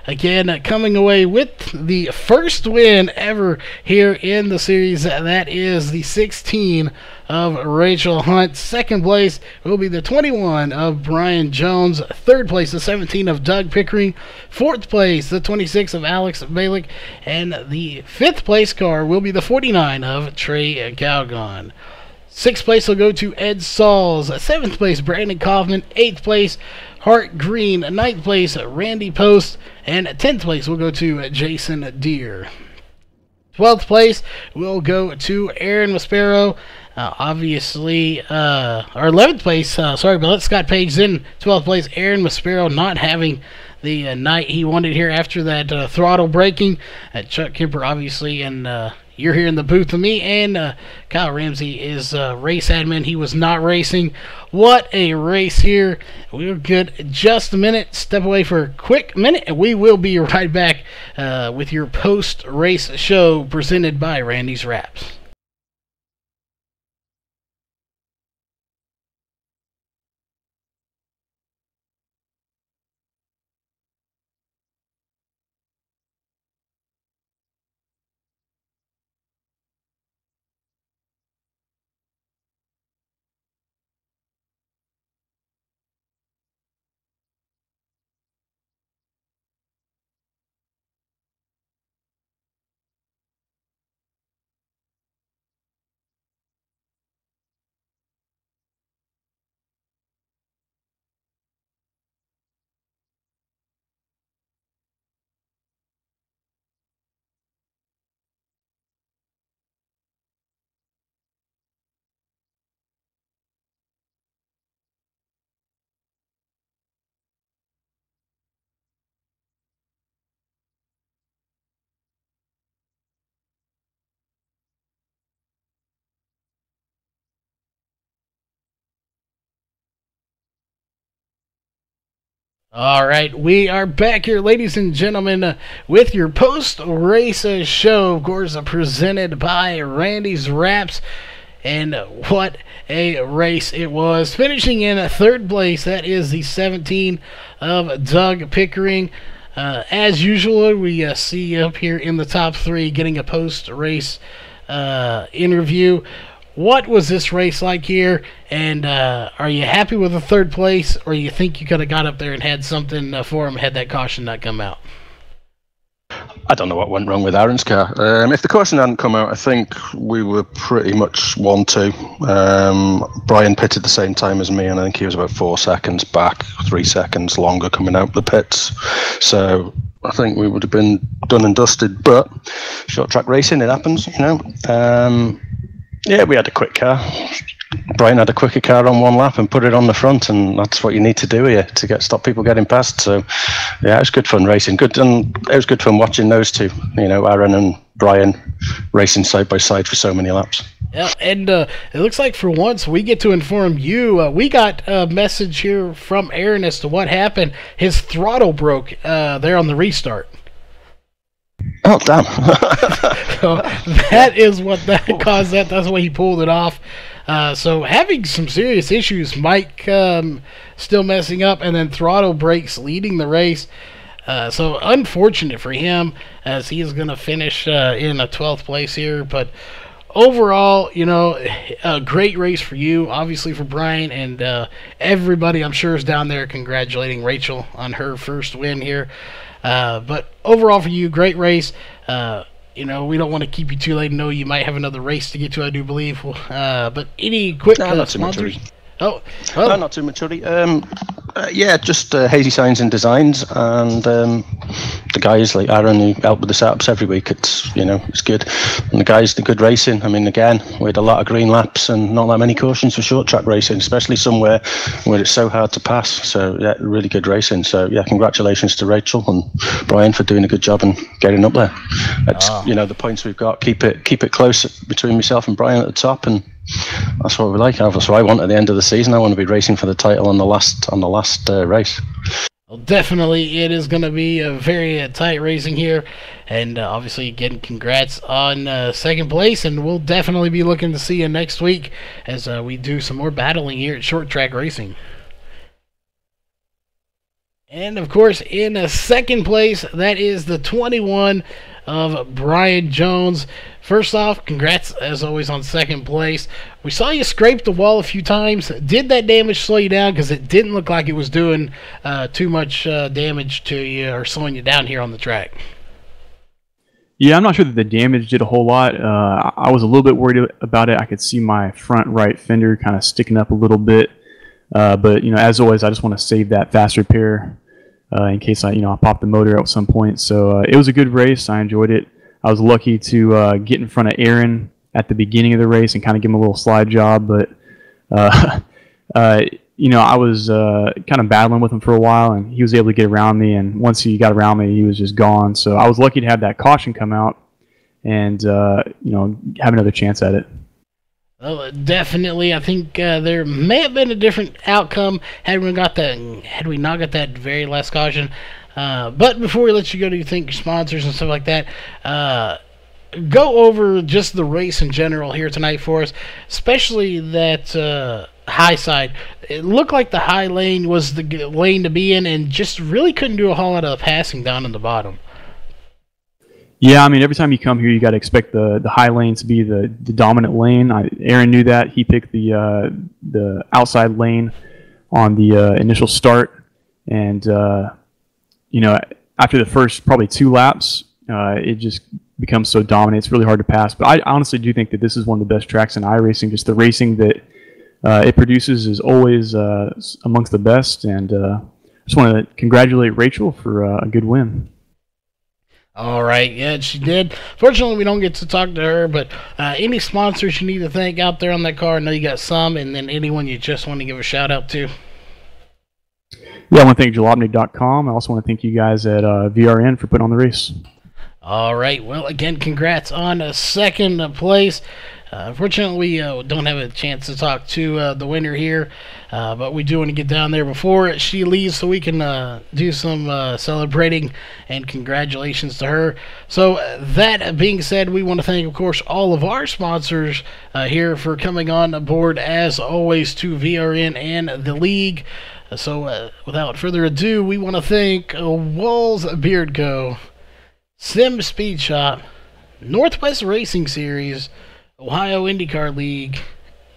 Again, coming away with the first win ever here in the series. That is the 16 of Rachel Hunt. Second place will be the 21 of Brian Jones. Third place, the 17 of Doug Pickering. Fourth place, the 26 of Alex Balick. And the fifth place car will be the 49 of Trey Galgon. Sixth place will go to Ed Sauls. Seventh place, Brandon Kaufman. Eighth place, Hart Green. Ninth place, Randy Post. And 10th place will go to Jason Deere. 12th place will go to Aaron Maspero. Obviously, or 11th place, sorry, but let Scott Page in 12th place. Aaron Maspero not having the night he wanted here after that throttle braking. Chuck Kemper, obviously, and you're here in the booth with me, and Kyle Ramsey is race admin. He was not racing. What a race here. We're good in just a minute. Step away for a quick minute, and we will be right back with your post-race show presented by Randy's Wraps. All right, we are back here, ladies and gentlemen, with your post-race show, of course, presented by Randy's Wraps. And what a race it was. Finishing in third place, that is the 17 of Doug Pickering. As usual, we see up here in the top three getting a post-race interview. What was this race like here, and are you happy with the third place, or you think you could have got up there and had something for him had that caution not come out? I don't know what went wrong with Aaron's car. If the caution hadn't come out, I think we were pretty much 1-2. Brian pitted the same time as me, and I think he was about 4 seconds back, 3 seconds longer coming out the pits. So I think we would have been done and dusted, but short track racing, it happens, you know. Yeah, we had a quick car. Brian had a quicker car on one lap and put it on the front, and that's what you need to do here to stop people getting past. So, yeah, it was good fun racing. And it was good fun watching those two, you know, Aaron and Brian racing side by side for so many laps. Yeah, and it looks like for once we get to inform you. We got a message here from Aaron as to what happened. His throttle broke there on the restart. Oh, damn. So that is what that caused that. That's why he pulled it off. So having some serious issues, Mike still messing up, and then throttle breaks leading the race. So unfortunate for him, as he is going to finish in a 12th place here. But overall, you know, a great race for you, obviously for Brian, and everybody I'm sure is down there congratulating Rachel on her first win here. But overall for you, great race. You know, we don't want to keep you too late. I know you might have another race to get to, I do believe. But any quick sponsors? Oh, well. No, not too much, Uddy. Yeah, just Hazy Signs and Designs, and the guys like Aaron who help with the setups every week. It's, you know, it's good. And the guys, the good racing. I mean, again, we had a lot of green laps and not that many cautions for short track racing, especially somewhere where it's so hard to pass. So yeah, really good racing. So yeah, congratulations to Rachel and Brian for doing a good job and getting up there. It's, you know, the points we've got, keep it close between myself and Brian at the top, and that's what we like. That's what I want at the end of the season. I want to be racing for the title on the last race. Well, definitely, it is going to be a very tight racing here, and obviously, again, congrats on second place. And we'll definitely be looking to see you next week as we do some more battling here at Short Track Racing. And of course, in second place, that is the 21 of Brian Jones. First off, congrats as always on second place. We saw you scrape the wall a few times. Did that damage slow you down? Because it didn't look like it was doing too much damage to you or slowing you down here on the track. Yeah, I'm not sure that the damage did a whole lot. I was a little bit worried about it. I could see my front right fender kind of sticking up a little bit. But, as always, I just want to save that fast repair in case I pop the motor at some point. So it was a good race. I enjoyed it. I was lucky to get in front of Aaron at the beginning of the race and kind of give him a little slide job. But, I was kind of battling with him for a while, and he was able to get around me. And once he got around me, he was just gone. So I was lucky to have that caution come out and, have another chance at it. Well, definitely. I think there may have been a different outcome had we not got that very last caution. But before we let you go, do you think sponsors and stuff like that, go over just the race in general here tonight for us, especially that high side. It looked like the high lane was the lane to be in, and just really couldn't do a whole lot of passing down in the bottom. Yeah, I mean, every time you come here, you got to expect the high lane to be the dominant lane. Aaron knew that. He picked the outside lane on the initial start, and after the first probably 2 laps, it just becomes so dominant. It's really hard to pass. But I honestly do think that this is one of the best tracks in iRacing. Just the racing that it produces is always amongst the best, and I just want to congratulate Rachel for a good win. All right, yeah, she did. Fortunately, we don't get to talk to her, but any sponsors you need to thank out there on that car, I know you got some, and then anyone you just want to give a shout-out to. Yeah, I want to thank Jalopnik.com. I also want to thank you guys at VRN for putting on the race. All right, well, again, congrats on second place. Unfortunately, we don't have a chance to talk to the winner here, but we do want to get down there before she leaves so we can do some celebrating, and congratulations to her. So that being said, we want to thank, of course, all of our sponsors here for coming on board, as always, to VRN and the league. So without further ado, we want to thank Walls Beard Co., Sim Speed Shop, Northwest Racing Series, Ohio IndyCar League,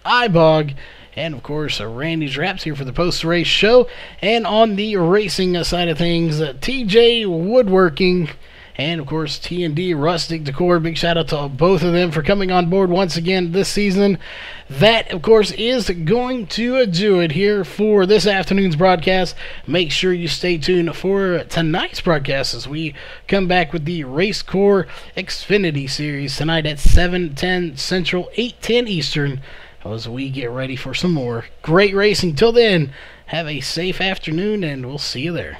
iBog, and of course Randy's Wraps here for the post-race show. And on the racing side of things, TJ Woodworking, and of course T&D Rustic Decor. Big shout out to both of them for coming on board once again this season. That, of course, is going to do it here for this afternoon's broadcast. Make sure you stay tuned for tonight's broadcast as we come back with the Race Core Xfinity Series tonight at 7:10 Central, 8:10 Eastern, as we get ready for some more great racing. Till then, have a safe afternoon, and we'll see you there.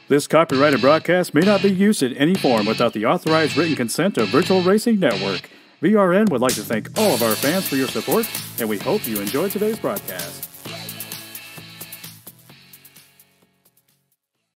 This copyrighted broadcast may not be used in any form without the authorized written consent of Virtual Racing Network. VRN would like to thank all of our fans for your support, and we hope you enjoyed today's broadcast.